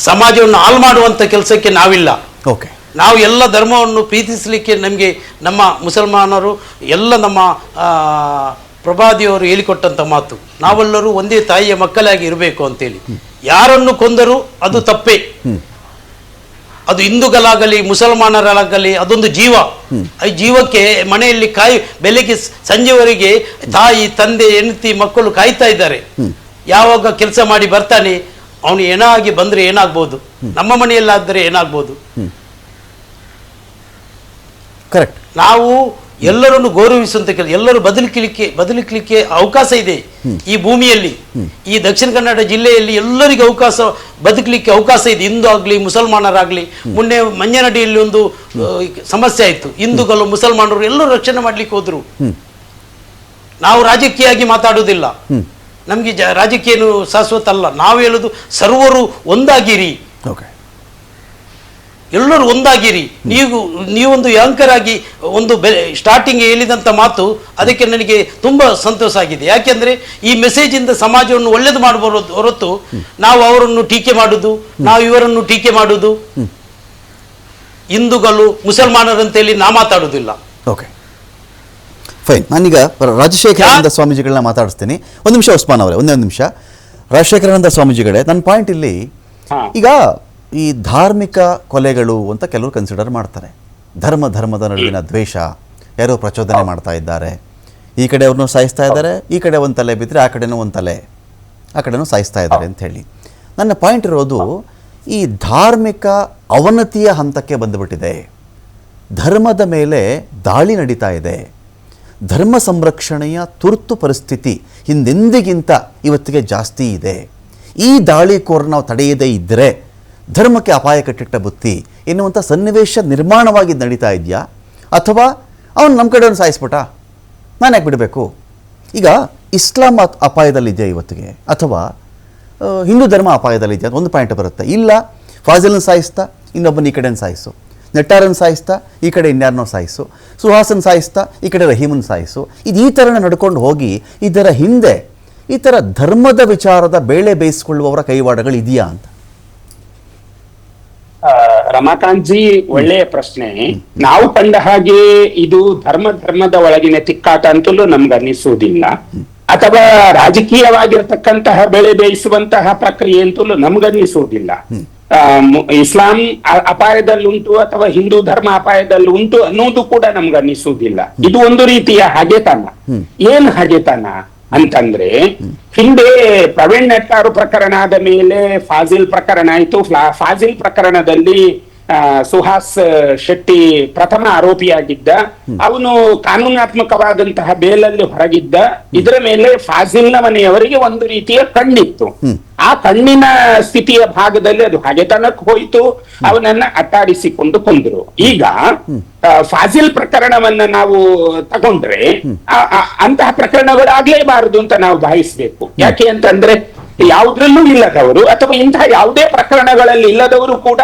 ಸಮಾಜವನ್ನು ಹಾಳು ಮಾಡುವಂತ ಕೆಲಸಕ್ಕೆ ನಾವಿಲ್ಲ. ಓಕೆ, ನಾವು ಎಲ್ಲ ಧರ್ಮವನ್ನು ಪ್ರೀತಿಸಲಿಕ್ಕೆ ನಮಗೆ ನಮ್ಮ ಮುಸಲ್ಮಾನರು ಎಲ್ಲ ನಮ್ಮ ಪ್ರಭಾದಿಯವರು ಹೇಳಿಕೊಟ್ಟಂತ ಮಾತು, ನಾವೆಲ್ಲರೂ ಒಂದೇ ತಾಯಿಯ ಮಕ್ಕಳಾಗಿ ಇರಬೇಕು ಅಂತೇಳಿ. ಯಾರನ್ನು ಕೊಂದರೂ ಅದು ತಪ್ಪೇ, ಅದು ಹಿಂದೂಗಳಾಗಲಿ ಮುಸಲ್ಮಾನರಾಗಲಿ ಅದೊಂದು ಜೀವ. ಈ ಜೀವಕ್ಕೆ ಮನೆಯಲ್ಲಿ ಬೆಳಗ್ಗೆ ಸಂಜೆವರೆಗೆ ತಾಯಿ ತಂದೆ ಹೆಂಡತಿ ಮಕ್ಕಳು ಕಾಯ್ತಾ ಇದ್ದಾರೆ. ಯಾವಾಗ ಕೆಲಸ ಮಾಡಿ ಬರ್ತಾನೆ ಅವನು ಏನಾಗಿ ಬಂದ್ರೆ ಏನಾಗ್ಬೋದು, ನಮ್ಮ ಮನೆಯಲ್ಲಾದರೆ ಏನಾಗ್ಬೋದು. ಕರೆಕ್ಟ್. ನಾವು ಎಲ್ಲರನ್ನು ಗೌರವಿಸುವಂತ ಕೆಲಸ, ಎಲ್ಲರೂ ಬದಲಿಕಲಿಕ್ಕೆ ಅವಕಾಶ ಇದೆ ಈ ಭೂಮಿಯಲ್ಲಿ. ಈ ದಕ್ಷಿಣ ಕನ್ನಡ ಜಿಲ್ಲೆಯಲ್ಲಿ ಎಲ್ಲರಿಗೂ ಬದುಕಲಿಕ್ಕೆ ಅವಕಾಶ ಇದೆ. ಹಿಂದೂ ಆಗ್ಲಿ ಮುಸಲ್ಮಾನರಾಗ್ಲಿ. ಮೊನ್ನೆ ಮಂಜನಡಿಯಲ್ಲಿ ಒಂದು ಸಮಸ್ಯೆ ಆಯ್ತು, ಹಿಂದೂಗಳು ಮುಸಲ್ಮಾನರು ಎಲ್ಲರೂ ರಕ್ಷಣೆ ಮಾಡ್ಲಿಕ್ಕೆ ಹೋದ್ರು. ನಾವು ರಾಜಕೀಯವಾಗಿ ಮಾತಾಡುವುದಿಲ್ಲ, ನಮ್ಗೆ ರಾಜಕೀಯ ಶಾಶ್ವತ ಅಲ್ಲ. ನಾವು ಹೇಳುದು ಸರ್ವರು ಒಂದಾಗಿರಿ, ಎಲ್ಲರೂ ಒಂದಾಗಿರಿ. ನೀವೊಂದು ಆಂಕರ್ ಆಗಿ ಒಂದು ಸ್ಟಾರ್ಟಿಂಗ್ ಹೇಳಿದಂಥ ಮಾತು, ಅದಕ್ಕೆ ನನಗೆ ತುಂಬ ಸಂತೋಷ ಆಗಿದೆ. ಯಾಕೆಂದರೆ ಈ ಮೆಸೇಜ್ ಇಂದ ಸಮಾಜವನ್ನು ಒಳ್ಳೇದು ಮಾಡಬಹುದು ಹೊರತು ನಾವು ಅವರನ್ನು ಟೀಕೆ ಮಾಡುವುದು, ನಾವು ಇವರನ್ನು ಟೀಕೆ ಮಾಡುವುದು, ಹಿಂದೂಗಳು ಮುಸಲ್ಮಾನರಂತೇಳಿ ನಾ ಮಾತಾಡುವುದಿಲ್ಲ. Okay, fine. ನಾನೀಗ ರಾಜಶೇಖರಾನಂದ ಸ್ವಾಮೀಜಿಗಳನ್ನ ಮಾತಾಡಿಸ್ತೀನಿ. ಒಂದು ನಿಮಿಷ ಉಸ್ಮಾನ್ ಅವರೇ, ಒಂದೇ ಒಂದು ನಿಮಿಷ. ರಾಜಶೇಖರಾನಂದ ಸ್ವಾಮೀಜಿಗಳೇ, ನನ್ನ ಪಾಯಿಂಟ್ ಇಲ್ಲಿ, ಈಗ ಈ ಧಾರ್ಮಿಕ ಕೊಲೆಗಳು ಅಂತ ಕೆಲವರು ಕನ್ಸಿಡರ್ ಮಾಡ್ತಾರೆ. ಧರ್ಮದ ನಡುವಿನ ದ್ವೇಷ, ಯಾರೋ ಪ್ರಚೋದನೆ ಮಾಡ್ತಾ ಇದ್ದಾರೆ, ಈ ಕಡೆ ಅವ್ರನ್ನೂ ಸಾಯಿಸ್ತಾ ಇದ್ದಾರೆ, ಈ ಕಡೆ ಒಂದು ತಲೆ ಬಿದ್ದರೆ ಆ ಕಡೆನೂ ಒಂದು ತಲೆ, ಆ ಕಡೆನೂ ಸಾಯಿಸ್ತಾ ಇದ್ದಾರೆ ಅಂತ ಹೇಳಿ. ನನ್ನ ಪಾಯಿಂಟ್ ಇರೋದು, ಈ ಧಾರ್ಮಿಕ ಅವನತಿಯ ಹಂತಕ್ಕೆ ಬಂದುಬಿಟ್ಟಿದೆ. ಧರ್ಮದ ಮೇಲೆ ದಾಳಿ ನಡೀತಾ ಇದೆ. ಧರ್ಮ ಸಂರಕ್ಷಣೆಯ ತುರ್ತು ಪರಿಸ್ಥಿತಿ ಹಿಂದೆಂದಿಗಿಂತ ಇವತ್ತಿಗೆ ಜಾಸ್ತಿ ಇದೆ. ಈ ದಾಳಿಕೋರ ನಾವು ತಡೆಯದೇ ಇದ್ದರೆ ಧರ್ಮಕ್ಕೆ ಅಪಾಯ ಕಟ್ಟಿಟ್ಟ ಬುತ್ತಿ ಎನ್ನುವಂಥ ಸನ್ನಿವೇಶ ನಿರ್ಮಾಣವಾಗಿ ನಡೀತಾ ಇದೆಯಾ, ಅಥವಾ ಅವನು ನಮ್ಮ ಕಡೆಯನ್ನು ಸಾಯಿಸ್ಬಿಟ್ಟ, ನಾನು ಯಾಕೆ ಬಿಡಬೇಕು? ಈಗ ಇಸ್ಲಾಂ ಅಪಾಯದಲ್ಲಿದೆಯಾ ಇವತ್ತಿಗೆ, ಅಥವಾ ಹಿಂದೂ ಧರ್ಮ ಅಪಾಯದಲ್ಲಿದೆಯಾ ಅಂತ ಒಂದು ಪಾಯಿಂಟ್ ಬರುತ್ತೆ. ಇಲ್ಲ, ಫಾಜಿಲನ್ನು ಸಾಯಿಸ್ತಾ ಇನ್ನೊಬ್ಬನ ಈ ಕಡೆಯನ್ನು ಸಾಯಿಸು, ನೆಟ್ಟಾರನ್ನು ಸಾಯಿಸ್ತಾ ಈ ಕಡೆ ಇನ್ಯಾರನ್ನೋ ಸಾಯಿಸು, ಸುಹಾಸನ್ ಸಾಯಿಸ್ತಾ ಈ ಕಡೆ ರಹೀಮನ್ ಸಾಯಿಸು. ಇದು ಈ ಥರನ ನಡ್ಕೊಂಡು ಹೋಗಿ ಇದರ ಹಿಂದೆ ಈ ಥರ ಧರ್ಮದ ವಿಚಾರದ ಬೇಳೆ ಬೇಯಿಸಿಕೊಳ್ಳುವವರ ಕೈವಾಡಗಳು ಇದೆಯಾ ಅಂತ. ರಮಾಕಾಂತ್ ಜಿ, ಒಳ್ಳೆಯ ಪ್ರಶ್ನೆ. ನಾವು ಕಂಡ ಹಾಗೆ ಇದು ಧರ್ಮದ ಒಳಗಿನ ತಿಕ್ಕಾಟ ಅಂತಲೂ ನಮ್ಗೆ ಅನ್ನಿಸುವುದಿಲ್ಲ, ಅಥವಾ ರಾಜಕೀಯವಾಗಿರ್ತಕ್ಕಂತಹ ಬೆಳೆ ಬೇಯಿಸುವಂತಹ ಪ್ರಕ್ರಿಯೆ ಅಂತಲೂ ನಮ್ಗನ್ನಿಸುವುದಿಲ್ಲ. ಇಸ್ಲಾಂ ಅಪಾಯದಲ್ಲುಂಟು ಅಥವಾ ಹಿಂದೂ ಧರ್ಮ ಅಪಾಯದಲ್ಲಿ ಉಂಟು ಅನ್ನೋದು ಕೂಡ ನಮ್ಗನ್ನಿಸುವುದಿಲ್ಲ. ಇದು ಒಂದು ರೀತಿಯ ಹಗೆತನ. ಏನ್ ಹಗೆತನ ಅಂತಂದ್ರೆ, ಹಿಂದೆ ಪ್ರವೀಣ್ ನೆಟ್ಟಾರು ಪ್ರಕರಣ ಆದ ಮೇಲೆ ಫಾಜಿಲ್ ಪ್ರಕರಣ ಆಯ್ತು. ಫಾಜಿಲ್ ಪ್ರಕರಣದಲ್ಲಿ ಸುಹಾಸ್ ಶೆಟ್ಟಿ ಪ್ರಥಮ ಆರೋಪಿಯಾಗಿದ್ದ. ಅವನು ಕಾನೂನಾತ್ಮಕವಾದಂತಹ ಬೇಲಲ್ಲಿ ಹೊರಗಿದ್ದ. ಇದರ ಮೇಲೆ ಫಾಜಿಲ್ನ ಮನೆಯವರಿಗೆ ಒಂದು ರೀತಿಯ ಕಣ್ಣಿತ್ತು. ಆ ಕಣ್ಣಿನ ಸ್ಥಿತಿಯ ಭಾಗದಲ್ಲಿ ಅದು ಹಗೆತನಕ್ಕೆ ಹೋಯ್ತು. ಅವನನ್ನ ಅಟ್ಟಾಡಿಸಿಕೊಂಡು ಕೊಂದ್ರು. ಈಗ ಫಾಜಿಲ್ ಪ್ರಕರಣವನ್ನ ನಾವು ತಗೊಂಡ್ರೆ ಅಂತಹ ಪ್ರಕರಣಗಳಾಗ್ಲೇಬಾರದು ಅಂತ ನಾವು ಭಾವಿಸ್ಬೇಕು. ಯಾಕೆ ಅಂತಂದ್ರೆ, ಯಾವುದ್ರಲ್ಲೂ ಇಲ್ಲದವರು ಅಥವಾ ಇಂತಹ ಯಾವುದೇ ಪ್ರಕರಣಗಳಲ್ಲಿ ಇಲ್ಲದವರು ಕೂಡ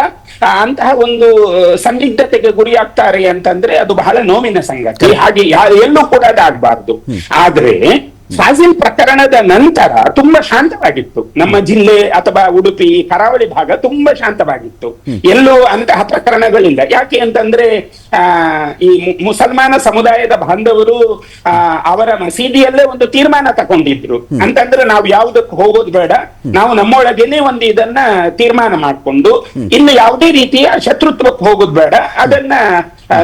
ಅಂತಹ ಒಂದು ಸಂದಿಗ್ಧತೆಗೆ ಗುರಿಯಾಗ್ತಾರೆ ಅಂತಂದ್ರೆ ಅದು ಬಹಳ ನೋವಿನ ಸಂಗತಿ. ಹಾಗೆ ಎಲ್ಲೂ ಕೂಡ ಅದಾಗಬಾರ್ದು. ಆದ್ರೆ ಫಾಜಿಲ್ ಪ್ರಕರಣದ ನಂತರ ತುಂಬಾ ಶಾಂತವಾಗಿತ್ತು ನಮ್ಮ ಜಿಲ್ಲೆ ಅಥವಾ ಉಡುಪಿ ಕರಾವಳಿ ಭಾಗ, ತುಂಬಾ ಶಾಂತವಾಗಿತ್ತು. ಎಲ್ಲೂ ಅಂತಹ ಪ್ರಕರಣಗಳಿಲ್ಲ. ಯಾಕೆ ಅಂತಂದ್ರೆ ಈ ಮುಸಲ್ಮಾನ ಸಮುದಾಯದ ಬಾಂಧವರು ಅವರ ಮಸೀದಿಯಲ್ಲೇ ಒಂದು ತೀರ್ಮಾನ ತಗೊಂಡಿದ್ರು. ಅಂತಂದ್ರೆ ನಾವು ಯಾವುದಕ್ಕೆ ಹೋಗೋದು ಬೇಡ, ನಾವು ನಮ್ಮೊಳಗೇನೆ ಒಂದು ಇದನ್ನ ತೀರ್ಮಾನ ಮಾಡ್ಕೊಂಡು ಇನ್ನು ಯಾವುದೇ ರೀತಿಯ ಶತ್ರುತ್ವಕ್ಕೆ ಹೋಗೋದು ಬೇಡ, ಅದನ್ನ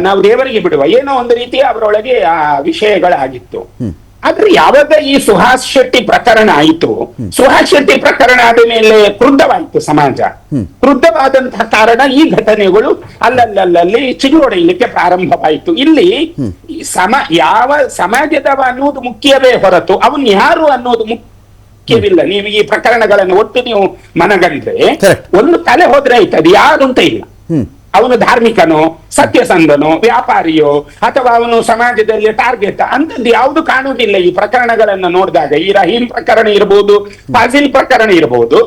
ನಾವು ದೇವರಿಗೆ ಬಿಡುವ, ಏನೋ ಒಂದು ರೀತಿಯ ಅವರೊಳಗೆ ಆ ವಿಷಯಗಳಾಗಿತ್ತು. ಆದ್ರೆ ಯಾವಾಗ ಈ ಸುಹಾಸ್ ಶೆಟ್ಟಿ ಪ್ರಕರಣ ಆಯಿತು, ಸುಹಾಸ್ ಶೆಟ್ಟಿ ಪ್ರಕರಣ ಆದ ಮೇಲೆ ಕ್ರುದ್ಧವಾಯಿತು ಸಮಾಜ. ಕ್ರುದ್ಧವಾದಂತಹ ಕಾರಣ ಈ ಘಟನೆಗಳು ಅಲ್ಲಲ್ಲಿ ಚಿಗುರೊಡೆಯಲಿಕ್ಕೆ ಪ್ರಾರಂಭವಾಯಿತು. ಇಲ್ಲಿ ಯಾವ ಸಮಾಜದವ ಅನ್ನೋದು ಮುಖ್ಯವೇ ಹೊರತು ಅವನ್ ಯಾರು ಅನ್ನೋದು ಮುಖ್ಯವಿಲ್ಲ. ನೀವು ಈ ಪ್ರಕರಣಗಳನ್ನು ಒಟ್ಟು ನೀವು ಮನಗಂಡ್ರೆ ಒಂದು ತಲೆ ಹೋದ್ರೆ ಆಯ್ತು, ಅದು ಯಾರು ಅಂತ ಇಲ್ಲ. ಅವನು ಧಾರ್ಮಿಕನೋ, ಸತ್ಯಸಂಧನೋ, ವ್ಯಾಪಾರಿಯೋ, ಅಥವಾ ಅವನು ಸಮಾಜದಲ್ಲಿ ಟಾರ್ಗೆಟ್ ಅಂತದ್ದು ಯಾವುದು ಕಾಣುವುದಿಲ್ಲ ಈ ಪ್ರಕರಣಗಳನ್ನ ನೋಡಿದಾಗ. ಈ ರಹೀಂ ಪ್ರಕರಣ ಇರಬಹುದು, ಫಾಜಿಲ್ ಪ್ರಕರಣ ಇರಬಹುದು,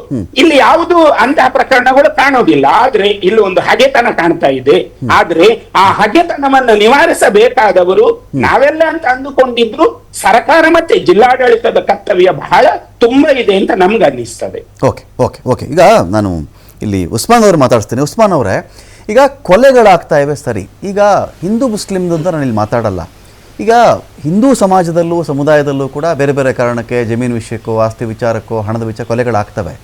ಇಲ್ಲಿ ಯಾವುದು ಅಂತಹ ಪ್ರಕರಣಗಳು ಕಾಣುವುದಿಲ್ಲ. ಆದ್ರೆ ಇಲ್ಲಿ ಒಂದು ಹಗೆತನ ಕಾಣ್ತಾ ಇದೆ. ಆದ್ರೆ ಆ ಹಗೆತನವನ್ನು ನಿವಾರಿಸಬೇಕಾದವರು ನಾವೆಲ್ಲ ಅಂತ ಅಂದುಕೊಂಡಿದ್ರು. ಸರ್ಕಾರ ಮತ್ತೆ ಜಿಲ್ಲಾಡಳಿತದ ಕರ್ತವ್ಯ ಬಹಳ ತುಂಬಾ ಇದೆ ಅಂತ ನಮ್ಗೆ ಅನ್ನಿಸ್ತದೆ. ಓಕೆ ಓಕೆ ಓಕೆ ಈಗ ನಾನು ಇಲ್ಲಿ ಉಸ್ಮಾನ್ ಅವರು ಮಾತಾಡ್ತೀನಿ. ಉಸ್ಮಾನ್ ಅವರೇ, ಈಗ ಕೊಲೆಗಳಾಗ್ತಾ ಇವೆ ಸರಿ, ಈಗ ಹಿಂದೂ ಮುಸ್ಲಿಮ್ದು ಅಂತ ನಾನು ಇಲ್ಲಿ ಮಾತಾಡಲ್ಲ. ಈಗ ಹಿಂದೂ ಸಮಾಜದಲ್ಲೂ ಸಮುದಾಯದಲ್ಲೂ ಕೂಡ ಬೇರೆ ಬೇರೆ ಕಾರಣಕ್ಕೆ ಜಮೀನು ವಿಷಯಕ್ಕೋ, ಆಸ್ತಿ ವಿಚಾರಕ್ಕೋ, ಹಣದ ವಿಚಾರ ಕೊಲೆಗಳಾಗ್ತವೆ.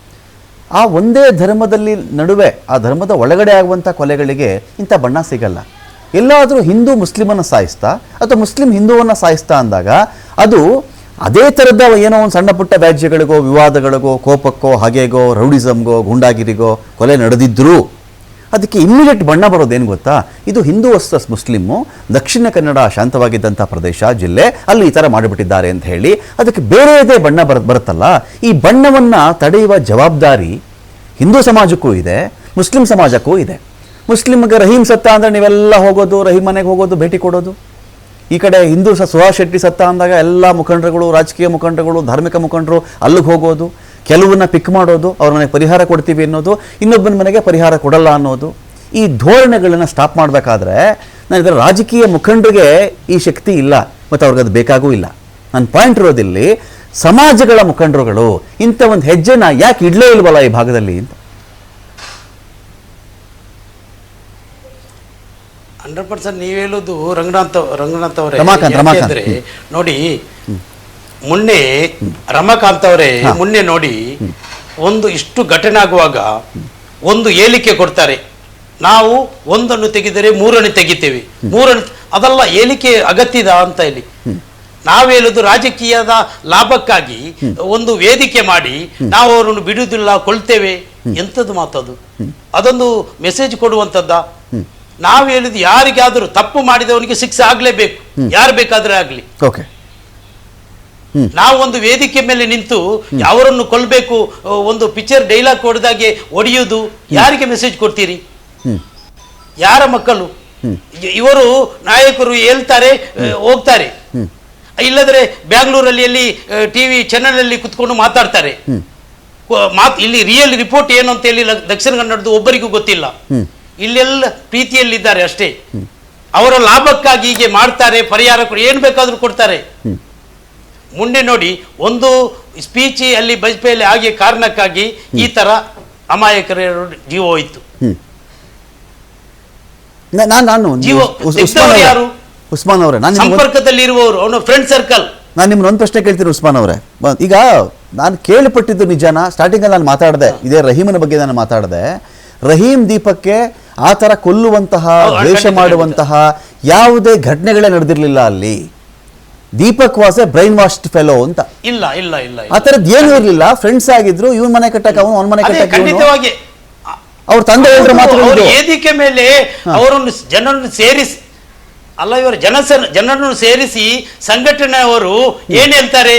ಆ ಒಂದೇ ಧರ್ಮದಲ್ಲಿ ನಡುವೆ, ಆ ಧರ್ಮದ ಒಳಗಡೆ ಆಗುವಂಥ ಕೊಲೆಗಳಿಗೆ ಇಂಥ ಬಣ್ಣ ಸಿಗಲ್ಲ. ಎಲ್ಲಾದರೂ ಹಿಂದೂ ಮುಸ್ಲಿಮನ್ನು ಸಾಯಿಸ್ತಾ ಅಥವಾ ಮುಸ್ಲಿಂ ಹಿಂದೂವನ್ನು ಸಾಯಿಸ್ತಾ ಅಂದಾಗ ಅದು ಅದೇ ಥರದ ಏನೋ ಒಂದು ಸಣ್ಣ ಪುಟ್ಟ ವ್ಯಾಜ್ಯಗಳಿಗೋ, ವಿವಾದಗಳಿಗೋ, ಕೋಪಕ್ಕೋ, ಹಗೆಗೋ, ರೌಡಿಸಮ್ಗೋ, ಗುಂಡಾಗಿರಿಗೋ ಕೊಲೆ ನಡೆದಿದ್ದರೂ ಅದಕ್ಕೆ ಇಮ್ಮಿಡಿಯೇಟ್ ಬಣ್ಣ ಬರೋದೇನು ಗೊತ್ತಾ? ಇದು ಹಿಂದೂ ವರ್ಸಸ್ ಮುಸ್ಲಿಮ್ಮು, ದಕ್ಷಿಣ ಕನ್ನಡ ಶಾಂತವಾಗಿದ್ದಂಥ ಪ್ರದೇಶ, ಜಿಲ್ಲೆ, ಅಲ್ಲಿ ಈ ಥರ ಮಾಡಿಬಿಟ್ಟಿದ್ದಾರೆ ಅಂತ ಹೇಳಿ ಅದಕ್ಕೆ ಬೇರೆಯದೇ ಬಣ್ಣ ಬರುತ್ತಲ್ಲ. ಈ ಬಣ್ಣವನ್ನು ತಡೆಯುವ ಜವಾಬ್ದಾರಿ ಹಿಂದೂ ಸಮಾಜಕ್ಕೂ ಇದೆ, ಮುಸ್ಲಿಂ ಸಮಾಜಕ್ಕೂ ಇದೆ. ಮುಸ್ಲಿಮ್ಗೆ ರಹೀಂ ಸತ್ತ ಅಂದರೆ ನೀವೆಲ್ಲ ಹೋಗೋದು, ರಹೀಂ ಮನೆಗೆ ಹೋಗೋದು, ಭೇಟಿ ಕೊಡೋದು. ಈ ಕಡೆ ಹಿಂದೂ ಸುಹಾಸ್ ಶೆಟ್ಟಿ ಸತ್ತ ಅಂದಾಗ ಎಲ್ಲ ಮುಖಂಡರುಗಳು, ರಾಜಕೀಯ ಮುಖಂಡರುಗಳು, ಧಾರ್ಮಿಕ ಮುಖಂಡರು ಅಲ್ಲಿಗೆ ಹೋಗೋದು, ಕೆಲವನ್ನ ಪಿಕ್ ಮಾಡೋದು, ಅವ್ರ ಮನೆಗೆ ಪರಿಹಾರ ಕೊಡ್ತೀವಿ ಅನ್ನೋದು, ಇನ್ನೊಬ್ಬನ ಮನೆಗೆ ಪರಿಹಾರ ಕೊಡಲ್ಲ ಅನ್ನೋದು. ಈ ಧೋರಣೆಗಳನ್ನು ಸ್ಟಾಪ್ ಮಾಡಬೇಕಾದ್ರೆ ನಾನು ಇದರ ರಾಜಕೀಯ ಮುಖಂಡರಿಗೆ ಈ ಶಕ್ತಿ ಇಲ್ಲ ಮತ್ತು ಅವ್ರಿಗೆ ಅದು ಬೇಕಾಗೂ ಇಲ್ಲ. ನನ್ನ ಪಾಯಿಂಟ್ ಇರೋದಿಲ್ಲಿ ಸಮಾಜಗಳ ಮುಖಂಡರುಗಳು ಇಂಥ ಒಂದು ಹೆಜ್ಜೆನ ಯಾಕೆ ಇಡ್ಲೇ ಇಲ್ವಲ್ಲ ಈ ಭಾಗದಲ್ಲಿ ಅಂತ. 100% ನೀವು ಹೇಳೋದು ರಂಗನಾಥ್ ಅವರೇ. ರಮಾಕಾಂತ್ ನೋಡಿ, ಮೊನ್ನೆ ರಮಾಕಾಂತ್ ಅವರೇ ಮೊನ್ನೆ ನೋಡಿ, ಒಂದು ಇಷ್ಟು ಘಟನೆ ಆಗುವಾಗ ಒಂದು ಹೇಳಿಕೆ ಕೊಡ್ತಾರೆ, ನಾವು ಒಂದನ್ನು ತೆಗೆದರೆ ಮೂರನ್ನು ತೆಗಿತೇವೆ, ಮೂರನ್ನು ಅದಲ್ಲ ಹೇಳಿಕೆ ಅಗತ್ಯದ ಅಂತ ಹೇಳಿ. ನಾವು ಹೇಳುದು ರಾಜಕೀಯದ ಲಾಭಕ್ಕಾಗಿ ಒಂದು ವೇದಿಕೆ ಮಾಡಿ ನಾವು ಅವರನ್ನು ಬಿಡುವುದಿಲ್ಲ, ಕೊಳ್ತೇವೆ. ಎಂಥದ್ದು ಮಾತದು? ಅದೊಂದು ಮೆಸೇಜ್ ಕೊಡುವಂಥದ್ದ? ನಾವು ಹೇಳಿದ್ದು ಯಾರಿಗಾದರೂ ತಪ್ಪು ಮಾಡಿದವನಿಗೆ ಶಿಕ್ಷೆ ಆಗ್ಲೇಬೇಕು, ಯಾರು ಬೇಕಾದ್ರೆ ಆಗ್ಲಿ. ನಾವು ಒಂದು ವೇದಿಕೆ ಮೇಲೆ ನಿಂತು ಅವರನ್ನು ಕೊಲ್ಬೇಕು, ಒಂದು ಪಿಕ್ಚರ್ ಡೈಲಾಗ್ ಹೊಡೆದಾಗೆ ಹೊಡೆಯುವುದು, ಯಾರಿಗೆ ಮೆಸೇಜ್ ಕೊಡ್ತೀರಿ? ಯಾರ ಮಕ್ಕಳು? ಇವರು ನಾಯಕರು ಹೇಳ್ತಾರೆ, ಹೋಗ್ತಾರೆ. ಇಲ್ಲದ್ರೆ ಬ್ಯಾಂಗ್ಳೂರಲ್ಲಿ ಎಲ್ಲಿ ಟಿವಿ ಚಾನೆಲ್ ಅಲ್ಲಿ ಕುತ್ಕೊಂಡು ಮಾತಾಡ್ತಾರೆ. ಇಲ್ಲಿ ರಿಯಲ್ ರಿಪೋರ್ಟ್ ಏನು ಅಂತ ಹೇಳಿ ದಕ್ಷಿಣ ಕನ್ನಡದ ಒಬ್ಬರಿಗೂ ಗೊತ್ತಿಲ್ಲ. ಇಲ್ಲೆಲ್ಲ ಪ್ರೀತಿಯಲ್ಲಿದ್ದಾರೆ ಅಷ್ಟೇ. ಅವರ ಲಾಭಕ್ಕಾಗಿ ಹೀಗೆ ಮಾಡ್ತಾರೆ, ಪರಿಹಾರ ಏನು ಬೇಕಾದ್ರೂ ಕೊಡ್ತಾರೆ. ಮುಂದೆ ನೋಡಿ, ಒಂದು ಸ್ಪೀಚ್ ಅಲ್ಲಿ ಬಜ್ಪೇಯಲ್ಲಿ ಆಗಿ ಕಾರಣಕ್ಕಾಗಿ ಈ ತರ ಅಮಾಯಕರ ಜೀವ ಹೋಯ್ತು. ಯಾರು ಉಸ್ಮಾನ್ ಅವರೇ, ಸಂಪರ್ಕದಲ್ಲಿ ಇರುವವರು, ಅವನ ಫ್ರೆಂಡ್ ಸರ್ಕಲ್. ನಾನು ನಿಮ್ಗೆ ಒಂದು ಪ್ರಶ್ನೆ ಕೇಳ್ತೀನಿ ಉಸ್ಮಾನ್ ಅವರೇ. ಈಗ ನಾನು ಕೇಳಿಪಟ್ಟಿದ್ದು ನಿಜಾನ? ಸ್ಟಾರ್ಟಿಂಗ್ ಅಲ್ಲಿ ನಾನು ಮಾತಾಡಿದೆ, ಇದೇ ರಹೀಮನ ಬಗ್ಗೆ ನಾನು ಮಾತಾಡಿದೆ. ರಹೀಂ ದೀಪಕ್ಕೆ ಆ ಥರ ಕೊಲ್ಲುವಂತಹ, ದ್ವೇಷ ಮಾಡುವಂತಹ ಯಾವುದೇ ಘಟನೆಗಳೇ ನಡೆದಿರಲಿಲ್ಲ ಅಲ್ಲಿ. Deepak was A brain washed fellow ಅಂತ. ಇಲ್ಲ ಇಲ್ಲ ಇಲ್ಲ, ಆ ಥರದ್ದು ಏನೂ ಇರಲಿಲ್ಲ. ಫ್ರೆಂಡ್ಸ್ ಆಗಿದ್ರು, ಇವನ್ ಮನೆ ಕಟ್ಟಕ್ಕೆ ಅವನು, ಅವನ ಮನೆ ಕಟ್ಟಕ್ಕೆ ಖಂಡಿತವಾಗಿ ಅವ್ರ ತಂದೆ ಹೇಳಿದ್ರು ಮಾತು. ವೇದಿಕೆ ಮೇಲೆ ಅವರನ್ನು ಜನರನ್ನು ಸೇರಿಸಿ, ಅಲ್ಲ ಇವರು ಜನರನ್ನು ಸೇರಿಸಿ ಸಂಘಟನೆಯವರು ಏನ್ ಹೇಳ್ತಾರೆ,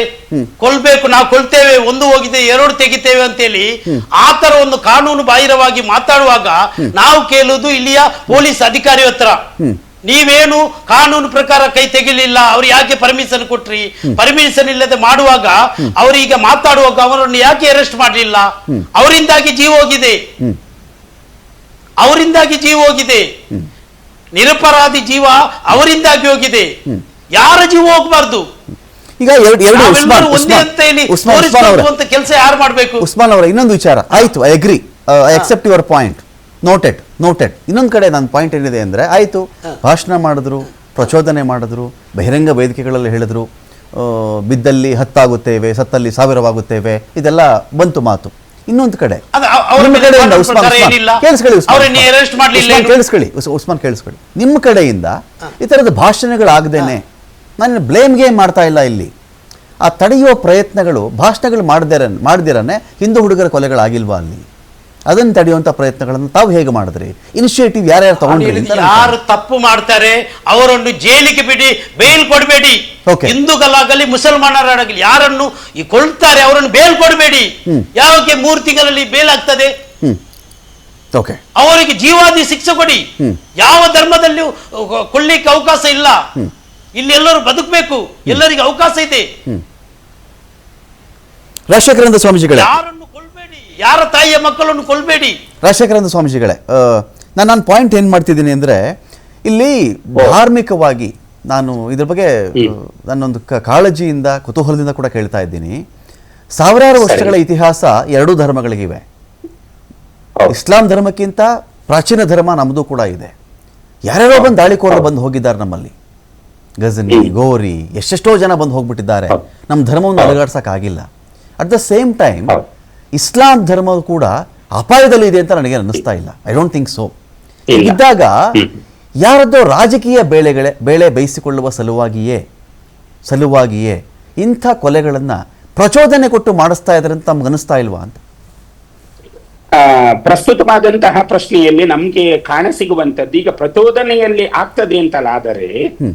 ಕೊಲ್ಬೇಕು, ನಾವು ಕೊಲ್ತೇವೆ, ಒಂದು ಹೋಗಿದೆ ಎರಡು ತೆಗಿತೇವೆ ಅಂತೇಳಿ ಆ ತರ ಒಂದು ಕಾನೂನು ಬಾಹಿರವಾಗಿ ಮಾತಾಡುವಾಗ ನಾವು ಕೇಳುವುದು ಇಲ್ಲಿಯ ಪೊಲೀಸ್ ಅಧಿಕಾರಿ ಹತ್ರ, ನೀವೇನು ಕಾನೂನು ಪ್ರಕಾರ ಕೈ ತೆಗಿಲಿಲ್ಲ, ಅವ್ರು ಯಾಕೆ ಪರ್ಮಿಷನ್ ಕೊಟ್ರಿ? ಪರ್ಮಿಷನ್ ಇಲ್ಲದೆ ಮಾಡುವಾಗ ಅವರೀಗ ಮಾತಾಡುವಾಗ ಅವರನ್ನು ಯಾಕೆ ಅರೆಸ್ಟ್ ಮಾಡಲಿಲ್ಲ? ಅವರಿಂದಾಗಿ ಜೀವ ಹೋಗಿದೆ, ಅವರಿಂದಾಗಿ ಜೀವ ಹೋಗಿದೆ, ನಿರಪರಾಧಿ ಜೀವ ಅವರಿಂದಾಗಿ ಹೋಗಿದೆ. ಯಾರ ಜೀವ ಹೋಗ್ಬಾರ್ದು? ಈಗ ಕೆಲಸ ಯಾರು ಮಾಡ್ಬೇಕು? ಉಸ್ಮಾನ್ ಅವರ ಇನ್ನೊಂದು ವಿಚಾರ ಆಯ್ತು, I agree, I accept your point, noted. ಇನ್ನೊಂದು ಕಡೆ ನನ್ನ ಪಾಯಿಂಟ್ ಏನಿದೆ ಅಂದ್ರೆ, ಆಯ್ತು ಭಾಷಣ ಮಾಡಿದ್ರು, ಪ್ರಚೋದನೆ ಮಾಡಿದ್ರು, ಬಹಿರಂಗ ವೇದಿಕೆಗಳಲ್ಲಿ ಹೇಳಿದ್ರು, ಬಿದ್ದಲ್ಲಿ 10 ಆಗುತ್ತೇವೆ, ಸತ್ತಲ್ಲಿ 1000 ಇದೆಲ್ಲ ಬಂತು ಮಾತು. ಇನ್ನೊಂದು ಕಡೆ ಉಸ್ಮಾನ್ ಕೇಳಿಸ್ಕೊಳ್ಳಿ, ನಿಮ್ಮ ಕಡೆಯಿಂದ ಈ ತರದ ಭಾಷಣಗಳಾಗದೇನೆ, ನಾನು ಬ್ಲೇಮ್ ಗೇಮ್ ಮಾಡ್ತಾ ಇಲ್ಲ ಇಲ್ಲಿ. ಆ ತಡೆಯುವ ಪ್ರಯತ್ನಗಳು, ಭಾಷಣಗಳು ಮಾಡ್ದಿರನೆ ಹಿಂದೂ ಹುಡುಗರ ಕೊಲೆಗಳಾಗಿಲ್ವಾ ಅಲ್ಲಿ? ಅದನ್ನು ತಡೆಯುವಂತ ಪ್ರಯತ್ನಗಳನ್ನು ತಾವು ಹೇಗೆ ಮಾಡಿದ್ರಿ? ಇನಿಷಿಯೇಟಿವ್ ಯಾರ್ಯಾರು ತಗೊಂಡ್ರಿ? ಯಾರು ತಪ್ಪು ಮಾಡ್ತಾರೆ ಅವರನ್ನು ಜೈಲಿಗೆ ಬಿಡಿ, ಬೇಲ್ ಕೊಡಬೇಡಿ. ಹಿಂದೂಗಳಾಗಲಿ ಮುಸಲ್ಮಾನರಾಗಲಿ ಯಾರನ್ನು ಕೊಳ್ತಾರೆ ಅವರನ್ನು ಬೇಲ್ ಕೊಡಬೇಡಿ. ಯಾವಕ್ಕೆ 3 ತಿಂಗಳಲ್ಲಿ ಬೇಲ್ ಆಗ್ತದೆ? ಓಕೆ, ಅವರಿಗೆ ಜೀವಾದಿ ಶಿಕ್ಷೆ ಕೊಡಿ. ಯಾವ ಧರ್ಮದಲ್ಲಿಯೂ ಕೊಡ್ಲಿಕ್ಕೆ ಅವಕಾಶ ಇಲ್ಲ. ಇಲ್ಲಿ ಎಲ್ಲರೂ ಬದುಕಬೇಕು, ಎಲ್ಲರಿಗೆ ಅವಕಾಶ ಇದೆ. ರಾಜಶೇಖರಾನಂದ ಸ್ವಾಮೀಜಿಗಳೇ, ಯಾರನ್ನು ಕೊಲ್ಬೇಡಿ, ಯಾರ ತಾಯಿಯ ಮಕ್ಕಳನ್ನು ಕೊಲ್ಬೇಡಿ. ರಾಜಶೇಖರಾನಂದ ಸ್ವಾಮೀಜಿಗಳೇ, ನಾನು ಪಾಯಿಂಟ್ ಏನ್ ಮಾಡ್ತಿದ್ದೀನಿ ಅಂದ್ರೆ, ಇಲ್ಲಿ ಧಾರ್ಮಿಕವಾಗಿ ನಾನು ಇದ್ರ ಬಗ್ಗೆ ನನ್ನೊಂದು ಕಾಳಜಿಯಿಂದ ಕುತೂಹಲದಿಂದ ಕೂಡ ಕೇಳ್ತಾ ಇದ್ದೀನಿ. ಸಾವಿರಾರು ವರ್ಷಗಳ ಇತಿಹಾಸ ಎರಡೂ ಧರ್ಮಗಳಿಗಿವೆ. ಇಸ್ಲಾಂ ಧರ್ಮಕ್ಕಿಂತ ಪ್ರಾಚೀನ ಧರ್ಮ ನಮ್ಮದು ಕೂಡ ಇದೆ. ಯಾರ್ಯಾರೋ ಬಂದು ದಾಳಿಕೋರರು ಬಂದು ಹೋಗಿದ್ದಾರೆ ನಮ್ಮಲ್ಲಿ. ಗಜನಿ, ಗೋರಿ, ಎಷ್ಟೆಷ್ಟೋ ಜನ ಬಂದು ಹೋಗ್ಬಿಟ್ಟಿದ್ದಾರೆ. ನಮ್ಮ ಧರ್ಮವನ್ನು ಅಲುಗಾಡ್ಸಕ್ಕಾಗಿಲ್ಲ. ಅಟ್ ದ ಸೇಮ್ ಟೈಮ್ ಇಸ್ಲಾಂ ಧರ್ಮ ಕೂಡ ಅಪಾಯದಲ್ಲಿ ಇದೆ ಅಂತ ನನಗೆ ಅನ್ನಿಸ್ತಾ ಇಲ್ಲ. I don't think so. ಇದ್ದಾಗ ಯಾರದ್ದೋ ರಾಜಕೀಯ ಬೇಳೆ ಬೇಯಿಸಿಕೊಳ್ಳುವ ಸಲುವಾಗಿಯೇ ಇಂಥ ಕೊಲೆಗಳನ್ನು ಪ್ರಚೋದನೆ ಕೊಟ್ಟು ಮಾಡಿಸ್ತಾ ಇದ್ದಾರೆ ಅಂತ ನಮ್ಗೆ ಅನಿಸ್ತಾ ಇಲ್ವಾ ಅಂತ. ಪ್ರಸ್ತುತವಾದಂತಹ ಪ್ರಶ್ನೆಯಲ್ಲಿ ನಮ್ಗೆ ಕಾಣಸಿಗುವಂತದ್ದು, ಈಗ ಪ್ರಚೋದನೆಯಲ್ಲಿ ಆಗ್ತದೆ ಅಂತಲಾದರೆ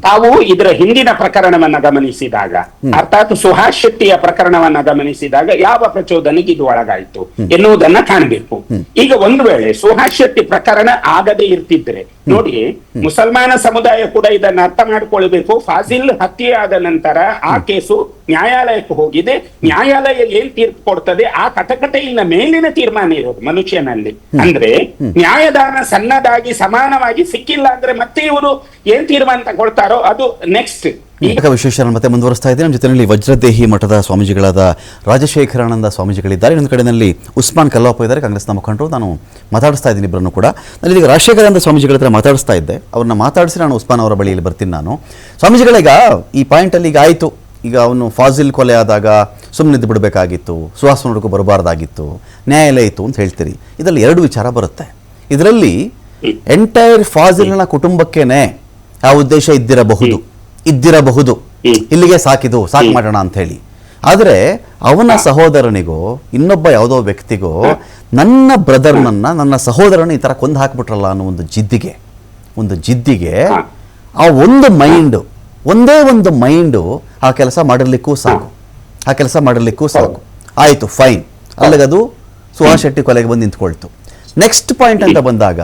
ತಾವು ಇದರ ಹಿಂದಿನ ಪ್ರಕರಣವನ್ನ ಗಮನಿಸಿದಾಗ, ಅರ್ಥಾತ್ ಸುಹಾಸ್ ಶೆಟ್ಟಿಯ ಪ್ರಕರಣವನ್ನ ಗಮನಿಸಿದಾಗ ಯಾವ ಪ್ರಚೋದನೆಗೆ ಇದು ಒಳಗಾಯಿತು ಎನ್ನುವುದನ್ನ ಕಾಣಬೇಕು. ಈಗ ಒಂದು ವೇಳೆ ಸುಹಾಸ್ ಶೆಟ್ಟಿ ಪ್ರಕರಣ ಆಗದೆ ಇರ್ತಿದ್ರೆ, ನೋಡಿ, ಮುಸಲ್ಮಾನ ಸಮುದಾಯ ಕೂಡ ಇದನ್ನ ಅರ್ಥ ಮಾಡಿಕೊಳ್ಬೇಕು. ಫಾಜಿಲ್ ಹತ್ಯೆ ಆದ ನಂತರ ಆ ಕೇಸು ನ್ಯಾಯಾಲಯಕ್ಕೆ ಹೋಗಿದೆ. ನ್ಯಾಯಾಲಯ ಏನ್ ತೀರ್ಪು ಕೊಡ್ತದೆ, ಆ ಕಟಕಟೆಯಿಂದ ಮೇಲಿನ ತೀರ್ಮಾನ ಇರೋದು ಮನುಷ್ಯನಲ್ಲಿ. ಅಂದ್ರೆ ನ್ಯಾಯದಾನ ಸಣ್ಣದಾಗಿ ಸಮಾನವಾಗಿ ಸಿಕ್ಕಿಲ್ಲ ಅಂದ್ರೆ ಮತ್ತೆ ಇವರು ಏನ್ ತೀರ್ಮಾನ ತಗೊಳ್ತಾರೋ ಅದು ನೆಕ್ಸ್ಟ್. ವಿಶೇಷ ಮತ್ತೆ ಮುಂದುವರಿಸ್ತಾ ಇದ್ದೇನೆ. ನಮ್ಮ ಜೊತೆಯಲ್ಲಿ ವಜ್ರದೇಹಿ ಮಠದ ಸ್ವಾಮೀಜಿಗಳಾದ ರಾಜಶೇಖರಾನಂದ ಸ್ವಾಮೀಜಿಗಳಿದ್ದಾರೆ. ಇನ್ನೊಂದು ಕಡೆಯಲ್ಲಿ ಉಸ್ಮಾನ್ ಕಲ್ಲಪ್ಪ ಇದ್ದಾರೆ, ಕಾಂಗ್ರೆಸ್ನ ಮುಖಂಡರು. ನಾನು ಮಾತಾಡಿಸ್ತಾ ಇದ್ದೀನಿ ಇಬ್ಬರನ್ನು ಕೂಡ. ನಾನು ಈಗ ರಾಜಶೇಖರಾನಂದ ಸ್ವಾಮೀಜಿಗಳ ಹತ್ರ ಮಾತಾಡಿಸ್ತಾ ಇದ್ದೆ. ಅವ್ರನ್ನ ಮಾತಾಡಿಸಿ ನಾನು ಉಸ್ಮಾನ್ ಅವರ ಬಳಿಯಲ್ಲಿ ಬರ್ತೀನಿ. ನಾನು ಸ್ವಾಮೀಜಿಗಳೀಗ ಈ ಪಾಯಿಂಟಲ್ಲಿ ಈಗ ಆಯಿತು, ಈಗ ಅವನು ಫಾಜಿಲ್ ಕೊಲೆ ಆದಾಗ ಸುಮ್ಮನಿದ್ದು ಬಿಡಬೇಕಾಗಿತ್ತು, ಸುಹಾಸ್ ನೋಡಕ್ಕೂ ಬರಬಾರ್ದಾಗಿತ್ತು, ನ್ಯಾಯಾಲಯ ಇತ್ತು ಅಂತ ಹೇಳ್ತೀರಿ. ಇದರಲ್ಲಿ ಎರಡು ವಿಚಾರ ಬರುತ್ತೆ. ಇದರಲ್ಲಿ ಎಂಟೈರ್ ಫಾಜಿಲ್ನ ಕುಟುಂಬಕ್ಕೇನೆ ಆ ಉದ್ದೇಶ ಇದ್ದಿರಬಹುದು, ಇಲ್ಲಿಗೆ ಸಾಕು ಮಾಡೋಣ ಅಂತ ಹೇಳಿ. ಆದರೆ ಅವನ ಸಹೋದರನಿಗೋ ಇನ್ನೊಬ್ಬ ಯಾವುದೋ ವ್ಯಕ್ತಿಗೋ ನನ್ನ ನನ್ನ ಸಹೋದರನ ಈ ಥರ ಕೊಂದು ಹಾಕ್ಬಿಟ್ರಲ್ಲ ಅನ್ನೋ ಒಂದು ಜಿದ್ದಿಗೆ ಆ ಒಂದೇ ಒಂದು ಮೈಂಡು ಆ ಕೆಲಸ ಮಾಡಿರ್ಲಿಕ್ಕೂ ಸಾಕು. ಆಯಿತು, ಫೈನ್, ಅಲ್ಲಿಗದು ಸುಹಾಸ್ ಶೆಟ್ಟಿ ಕೊಲೆಗೆ ಬಂದು ನಿಂತ್ಕೊಳ್ತು. ನೆಕ್ಸ್ಟ್ ಪಾಯಿಂಟ್ ಅಂತ ಬಂದಾಗ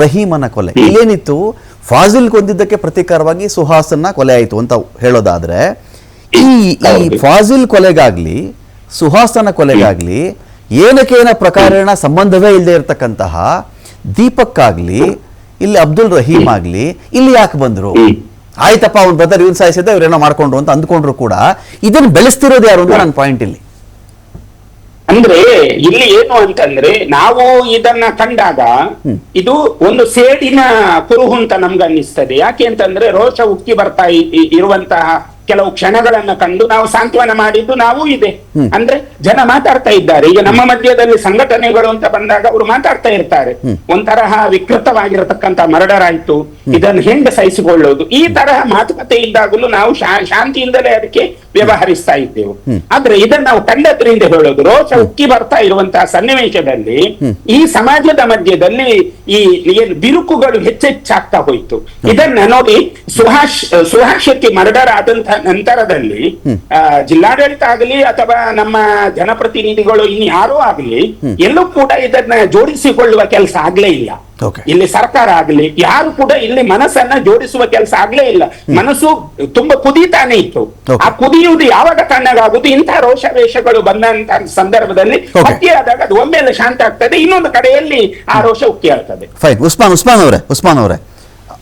ರಹೀಮನ ಕೊಲೆ ಇಲ್ಲೇನಿತ್ತು, ಫಾಜಿಲ್ ಕೊಂದಿದ್ದಕ್ಕೆ ಪ್ರತೀಕಾರವಾಗಿ ಸುಹಾಸನ್ನ ಕೊಲೆ ಆಯಿತು ಅಂತ ಹೇಳೋದಾದ್ರೆ, ಈ ಫಾಜಿಲ್ ಕೊಲೆಗಾಗ್ಲಿ ಸುಹಾಸನ ಕೊಲೆಗಾಗ್ಲಿ ಏನಕ್ಕೇನ ಪ್ರಕಾರಣ ಸಂಬಂಧವೇ ಇಲ್ಲದೆ ಇರತಕ್ಕಂತಹ ದೀಪಕ್ಕಾಗ್ಲಿ ಇಲ್ಲಿ ಅಬ್ದುಲ್ ರಹೀಮ್ ಆಗ್ಲಿ ಇಲ್ಲಿ ಯಾಕೆ ಬಂದ್ರು? ಆಯ್ತಪ್ಪ, ಅವ್ನ ಬ್ರದರ್ ಇವನ್ ಸಾಯಿಸಿದ್ದ, ಇವ್ರೇನೋ ಮಾಡ್ಕೊಂಡ್ರು ಅಂತ ಅಂದ್ಕೊಂಡ್ರು ಕೂಡ ಇದನ್ನು ಬೆಳೆಸ್ತಿರೋದು ಯಾರು ಅಂತ ನನ್ನ ಪಾಯಿಂಟ್ ಇಲ್ಲಿ. ಅಂದ್ರೆ ಇಲ್ಲಿ ಏನು ಅಂತಂದ್ರೆ, ನಾವು ಇದನ್ನ ಕಂಡಾಗ ಇದು ಒಂದು ಸೇಡಿನ ಕುರುಹು ಅಂತ ನಮ್ಗೆ ಅನ್ನಿಸ್ತದೆ. ಯಾಕೆ ಅಂತಂದ್ರೆ ರೋಷ ಉಕ್ಕಿ ಬರ್ತಾ ಇರುವಂತಹ ಕೆಲವು ಕ್ಷಣಗಳನ್ನ ಕಂಡು ನಾವು ಸಾಂತ್ವನ ಮಾಡಿದ್ದು ನಾವು ಇದೆ. ಅಂದ್ರೆ ಜನ ಮಾತಾಡ್ತಾ ಇದ್ದಾರೆ. ಈಗ ನಮ್ಮ ಮಧ್ಯದಲ್ಲಿ ಸಂಘಟನೆಗಳು ಅಂತ ಬಂದಾಗ ಅವರು ಮಾತಾಡ್ತಾ ಇರ್ತಾರೆ, ಒಂತರಹ ವಿಕೃತವಾಗಿರತಕ್ಕಂತ ಮರ್ಡರ್ ಆಯ್ತು, ಇದನ್ನು ಹೆಂಗೆ ಸಹಿಸಿಕೊಳ್ಳೋದು, ಈ ತರಹ ಮಾತುಕತೆ ಇದ್ದಾಗಲೂ ನಾವು ಶಾಂತಿಯಿಂದಲೇ ಅದಕ್ಕೆ ವ್ಯವಹರಿಸ್ತಾ ಇದ್ದೆವು. ಆದ್ರೆ ಇದನ್ನ ನಾವು ಕಂಡದ್ರಿಂದ ಹೇಳೋದು, ರೋಷ ಉಕ್ಕಿ ಬರ್ತಾ ಇರುವಂತಹ ಸನ್ನಿವೇಶದಲ್ಲಿ ಈ ಸಮಾಜದ ಮಧ್ಯದಲ್ಲಿ ಈ ಏನು ಬಿರುಕುಗಳು ಹೆಚ್ಚೆಚ್ಚಾಗ್ತಾ ಹೋಯ್ತು. ಇದನ್ನ ನೋಡಿ, ಸುಹಾಸ್ ಶೆಟ್ಟಿ ಮರ್ಡರ್ ಆದಂತಹ ನಂತರದಲ್ಲಿ ಜಿಲ್ಲಾಡಳಿತ ಆಗಲಿ ಅಥವಾ ನಮ್ಮ ಜನಪ್ರತಿನಿಧಿಗಳು ಇನ್ಯಾರೋ ಆಗಲಿ ಎಲ್ಲೂ ಕೂಡ ಇದನ್ನ ಜೋಡಿಸಿಕೊಳ್ಳುವ ಕೆಲಸ ಆಗ್ಲೇ ಇಲ್ಲ. ಇಲ್ಲಿ ಸರ್ಕಾರ ಆಗ್ಲಿ ಯಾರು ಕೂಡ ಇಲ್ಲಿ ಮನಸ್ಸನ್ನ ಜೋಡಿಸುವ ಕೆಲಸ ಆಗ್ಲೇ ಇಲ್ಲ. ಮನಸ್ಸು ತುಂಬಾ ಕುದೀತಾನೆ ಇತ್ತು. ಆ ಕುದಿಯುವುದು ಯಾವಾಗ ತಣ್ಣಗಾಗುವುದು, ಇಂತಹ ರೋಷಾವೇಶಗಳು ಬಂದಂತ ಸಂದರ್ಭದಲ್ಲಿ ಹತ್ಯೆ ಆದಾಗ ಅದು ಒಮ್ಮೆಲೆ ಶಾಂತ ಆಗ್ತದೆ, ಇನ್ನೊಂದು ಕಡೆಯಲ್ಲಿ ಆ ರೋಷ ಉಕ್ಕಿ ಆಗ್ತದೆ. ಫೈನ್. ಉಸ್ಮಾನ್ ಅವರೇ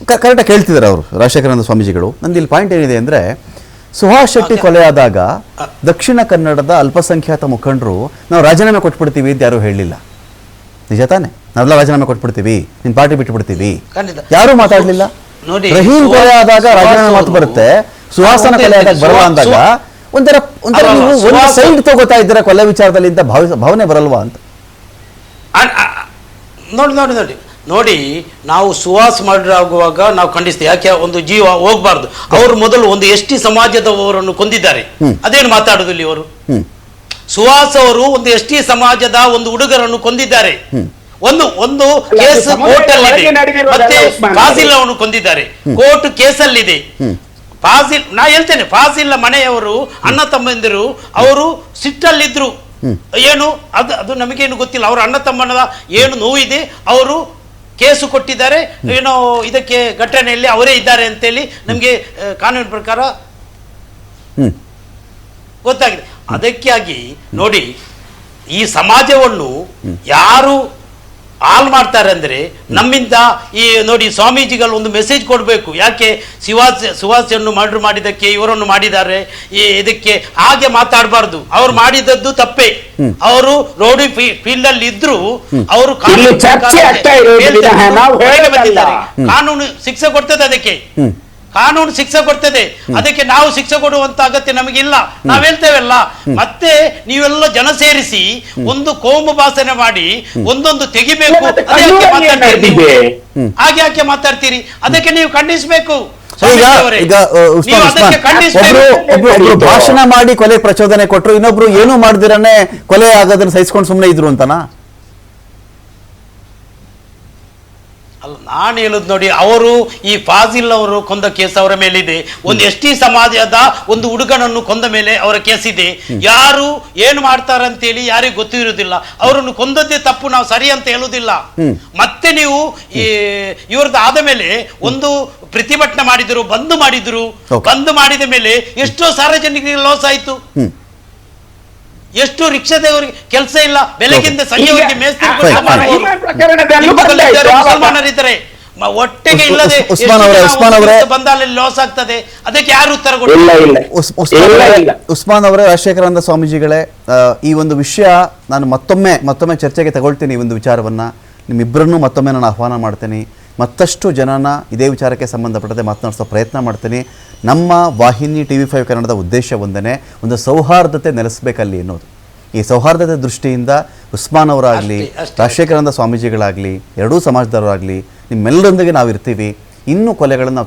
ಕರೆಕ್ಟಾಗಿ ಕೇಳ್ತಿದ್ದಾರೆ ಅವರು ರಾಜಶೇಖರಾನಂದ ಸ್ವಾಮೀಜಿಗಳು. ನಂದು ಇಲ್ಲಿ ಪಾಯಿಂಟ್ ಏನಿದೆ ಅಂದ್ರೆ, ಸುಹಾಸ್ ಶೆಟ್ಟಿ ಕೊಲೆ ಆದಾಗ ದಕ್ಷಿಣ ಕನ್ನಡದ ಅಲ್ಪಸಂಖ್ಯಾತ ಮುಖಂಡರು ನಾವು ರಾಜೀನಾಮೆ ಕೊಟ್ಬಿಡ್ತೀವಿ ಅಂತ ಯಾರು ಹೇಳಲಿಲ್ಲ. ನಿಜ ತಾನೆ? ನಾವೆಲ್ಲ ರಾಜೀನಾಮೆ ಕೊಟ್ಬಿಡ್ತೀವಿ, ನಿನ್ ಪಾರ್ಟಿ ಬಿಟ್ಬಿಡ್ತೀವಿ, ಯಾರು ಮಾತಾಡ್ಲಿಲ್ಲ. ರಹೀಮ್ ಕೊಲೆ ಆದಾಗ ರಾಜೀನಾಮೆ ಮಾತು ಬರುತ್ತೆ, ಸುಹಾಸನ ಕೊಲೆ ಆದಾಗ ಬರಲ್ಲ ಅಂದಾಗ ಒಂಥರ ನೀವು ಒಂದು ಸೈಡ್ ತಗೋತಾ ಇದ್ದೀರಾ ಕೊಲೆ ವಿಚಾರದಲ್ಲಿ ಅಂತ ಭಾವನೆ ಬರಲ್ವಾ ಅಂತ. ನೋಡಿ, ನಾವು ಸುಹಾಸ್ ಮರ್ಡರ್ ಆಗುವಾಗ ನಾವು ಖಂಡಿಸ್ತೇವೆ. ಯಾಕೆ ಒಂದು ಜೀವ ಹೋಗ್ಬಾರ್ದು. ಅವರು ಮೊದಲು ಒಂದು ಎಸ್ ಟಿ ಸಮಾಜದವರನ್ನು ಕೊಂದಿದ್ದಾರೆ, ಅದೇನು ಮಾತಾಡುದಿಲ್ಲ ಇವರು. ಸುಹಾಸ್ ಅವರು ಒಂದು ಎಸ್ ಟಿ ಸಮಾಜದ ಒಂದು ಹುಡುಗರನ್ನು ಕೊಂದಿದ್ದಾರೆ. ಒಂದು ಕೇಸ್ ಕೋರ್ಟ್ ಅಲ್ಲಿ ಮತ್ತೆ ಫಾಜಿಲ್ ಅವನು ಕೊಂದಿದ್ದಾರೆ, ಕೋರ್ಟ್ ಕೇಸಲ್ಲಿದೆ. ಫಾಜಿಲ್ ನಾ ಹೇಳ್ತೇನೆ, ಫಾಜಿಲ್ ಮನೆಯವರು ಅಣ್ಣ ತಮ್ಮಂದಿರು ಅವರು ಸಿಟ್ಟಲ್ಲಿದ್ರು. ಏನು ಅದು ಅದು ನಮಗೇನು ಗೊತ್ತಿಲ್ಲ. ಅವರ ಅಣ್ಣ ತಮ್ಮನ ಏನು ನೋವಿದೆ, ಅವರು ಕೇಸು ಕೊಟ್ಟಿದ್ದಾರೆ, ಏನೋ ಇದಕ್ಕೆ ಘಟನೆಯಲ್ಲಿ ಅವರೇ ಇದ್ದಾರೆ ಅಂತೇಳಿ ನಮಗೆ ಕಾನೂನಿನ ಪ್ರಕಾರ ಗೊತ್ತಾಗಿದೆ. ಅದಕ್ಕಾಗಿ ನೋಡಿ, ಈ ಸಮಾಜವನ್ನು ಯಾರು ಹಾಳು ಮಾಡ್ತಾರೆ ಅಂದ್ರೆ ನಮ್ಮಿಂದ ಈ ನೋಡಿ ಸ್ವಾಮೀಜಿಗಳು ಒಂದು ಮೆಸೇಜ್ ಕೊಡಬೇಕು. ಯಾಕೆ ಸುಹಾಸನ್ನು ಮರ್ಡರ್ ಮಾಡಿದ್ದಕ್ಕೆ ಇವರನ್ನು ಮಾಡಿದ್ದಾರೆ, ಇದಕ್ಕೆ ಹಾಗೆ ಮಾತಾಡಬಾರ್ದು. ಅವ್ರು ಮಾಡಿದದ್ದು ತಪ್ಪೇ. ಅವರು ರೋಡಿ ಫೀಲ್ಡ್ ಅಲ್ಲಿ ಇದ್ರು ಅವರು ಕಾನೂನು ಶಿಕ್ಷೆ ಕೊಡ್ತದೆ, ಅದಕ್ಕೆ ಕಾನೂನು ಶಿಕ್ಷೆ ಕೊಡ್ತದೆ. ಅದಕ್ಕೆ ನಾವು ಶಿಕ್ಷೆ ಕೊಡುವಂತ ಅಗತ್ಯ ನಮಗಿಲ್ಲ. ನಾವ್ ಹೇಳ್ತೇವಲ್ಲ, ಮತ್ತೆ ನೀವೆಲ್ಲ ಜನ ಸೇರಿಸಿ ಒಂದು ಕೋಮು ಭಾಷಣೆ ಮಾಡಿ ಒಂದೊಂದು ತೆಗಿಬೇಕು, ಹಾಗೆ ಯಾಕೆ ಮಾತಾಡ್ತೀರಿ? ಅದಕ್ಕೆ ನೀವು ಖಂಡಿಸಬೇಕು. ಭಾಷಣ ಮಾಡಿ ಕೊಲೆ ಪ್ರಚೋದನೆ ಕೊಟ್ಟರು, ಇನ್ನೊಬ್ರು ಏನು ಮಾಡಿದಿರನೆ ಕೊಲೆ ಆಗೋದನ್ನ ಸಹಿಸ್ಕೊಂಡು ಸುಮ್ಮನೆ ಇದ್ರು ಅಂತನಾ? ಅಲ್ಲ, ನಾನು ಹೇಳುದು ನೋಡಿ, ಅವರು ಈ ಫಾಜಿಲ್ ಅವರು ಕೊಂದ ಕೇಸ್ ಅವರ ಮೇಲಿದೆ. ಒಂದು ಎಸ್ ಟಿ ಸಮಾಜದ ಒಂದು ಹುಡುಗನನ್ನು ಕೊಂದ ಮೇಲೆ ಅವರ ಕೇಸ್ ಇದೆ. ಯಾರು ಏನು ಮಾಡ್ತಾರಂತೇಳಿ ಯಾರಿಗೂ ಗೊತ್ತಿರುವುದಿಲ್ಲ. ಅವರನ್ನು ಕೊಂದದ್ದೇ ತಪ್ಪು, ನಾವು ಸರಿ ಅಂತ ಹೇಳುವುದಿಲ್ಲ. ಮತ್ತೆ ನೀವು ಇವ್ರದ್ದು ಆದ ಮೇಲೆ ಒಂದು ಪ್ರತಿಭಟನೆ ಮಾಡಿದ್ರು, ಬಂದ್ ಮಾಡಿದ ಮೇಲೆ ಎಷ್ಟೋ ಸಾರ್ವಜನಿಕರಿಗೆ ಲಾಸ್ ಆಯ್ತು. ಎಷ್ಟು ರಿಕ್ಷಾದವರಿಗೆ ಕೆಲಸ ಇಲ್ಲ, ಬೆಳಗಿಂದ ಸಂಜೆವರೆಗೆ ಮುಸಲ್ಮಾನರಿದ್ದಾರೆ, ಒಟ್ಟಿಗೆ ಇಲ್ಲದೆ ಬಂದಲ್ಲಿ ಲಾಸ್ ಆಗ್ತದೆ. ಅದಕ್ಕೆ ಯಾರು ಉತ್ತರ ಕೊಡ್ತಾರೆ? ಉಸ್ಮಾನ್ ಅವರೇ, ರಾಜಶೇಖರಾನಂದ ಸ್ವಾಮೀಜಿಗಳೇ, ಈ ಒಂದು ವಿಷಯ ನಾನು ಮತ್ತೊಮ್ಮೆ ಚರ್ಚೆಗೆ ತಗೊಳ್ತೀನಿ. ಈ ಒಂದು ವಿಚಾರವನ್ನ ನಿಮ್ಮಿಬ್ಬರನ್ನೂ ಮತ್ತೊಮ್ಮೆ ನಾನು ಆಹ್ವಾನ ಮಾಡ್ತೀನಿ. ಮತ್ತಷ್ಟು ಜನನ ಇದೇ ವಿಚಾರಕ್ಕೆ ಸಂಬಂಧಪಟ್ಟಂತೆ ಮಾತನಾಡಿಸೋ ಪ್ರಯತ್ನ ಮಾಡ್ತೀನಿ. ನಮ್ಮ ವಾಹಿನಿ TV5 ಕನ್ನಡದ ಉದ್ದೇಶ ಒಂದೇ, ಒಂದು ಸೌಹಾರ್ದತೆ ನೆಲೆಸಬೇಕಲ್ಲಿ ಅನ್ನೋದು. ಈ ಸೌಹಾರ್ದತೆ ದೃಷ್ಟಿಯಿಂದ ಉಸ್ಮಾನ್ ಅವರಾಗಲಿ, ರಾಜಶೇಖರಾನಂದ ಸ್ವಾಮೀಜಿಗಳಾಗಲಿ, ಎರಡೂ ಸಮಾಜದವರಾಗಲಿ, ನಿಮ್ಮೆಲ್ಲರೊಂದಿಗೆ ನಾವು ಇರ್ತೀವಿ. ಇನ್ನೂ ಕೊಲೆಗಳನ್ನು ನಾವು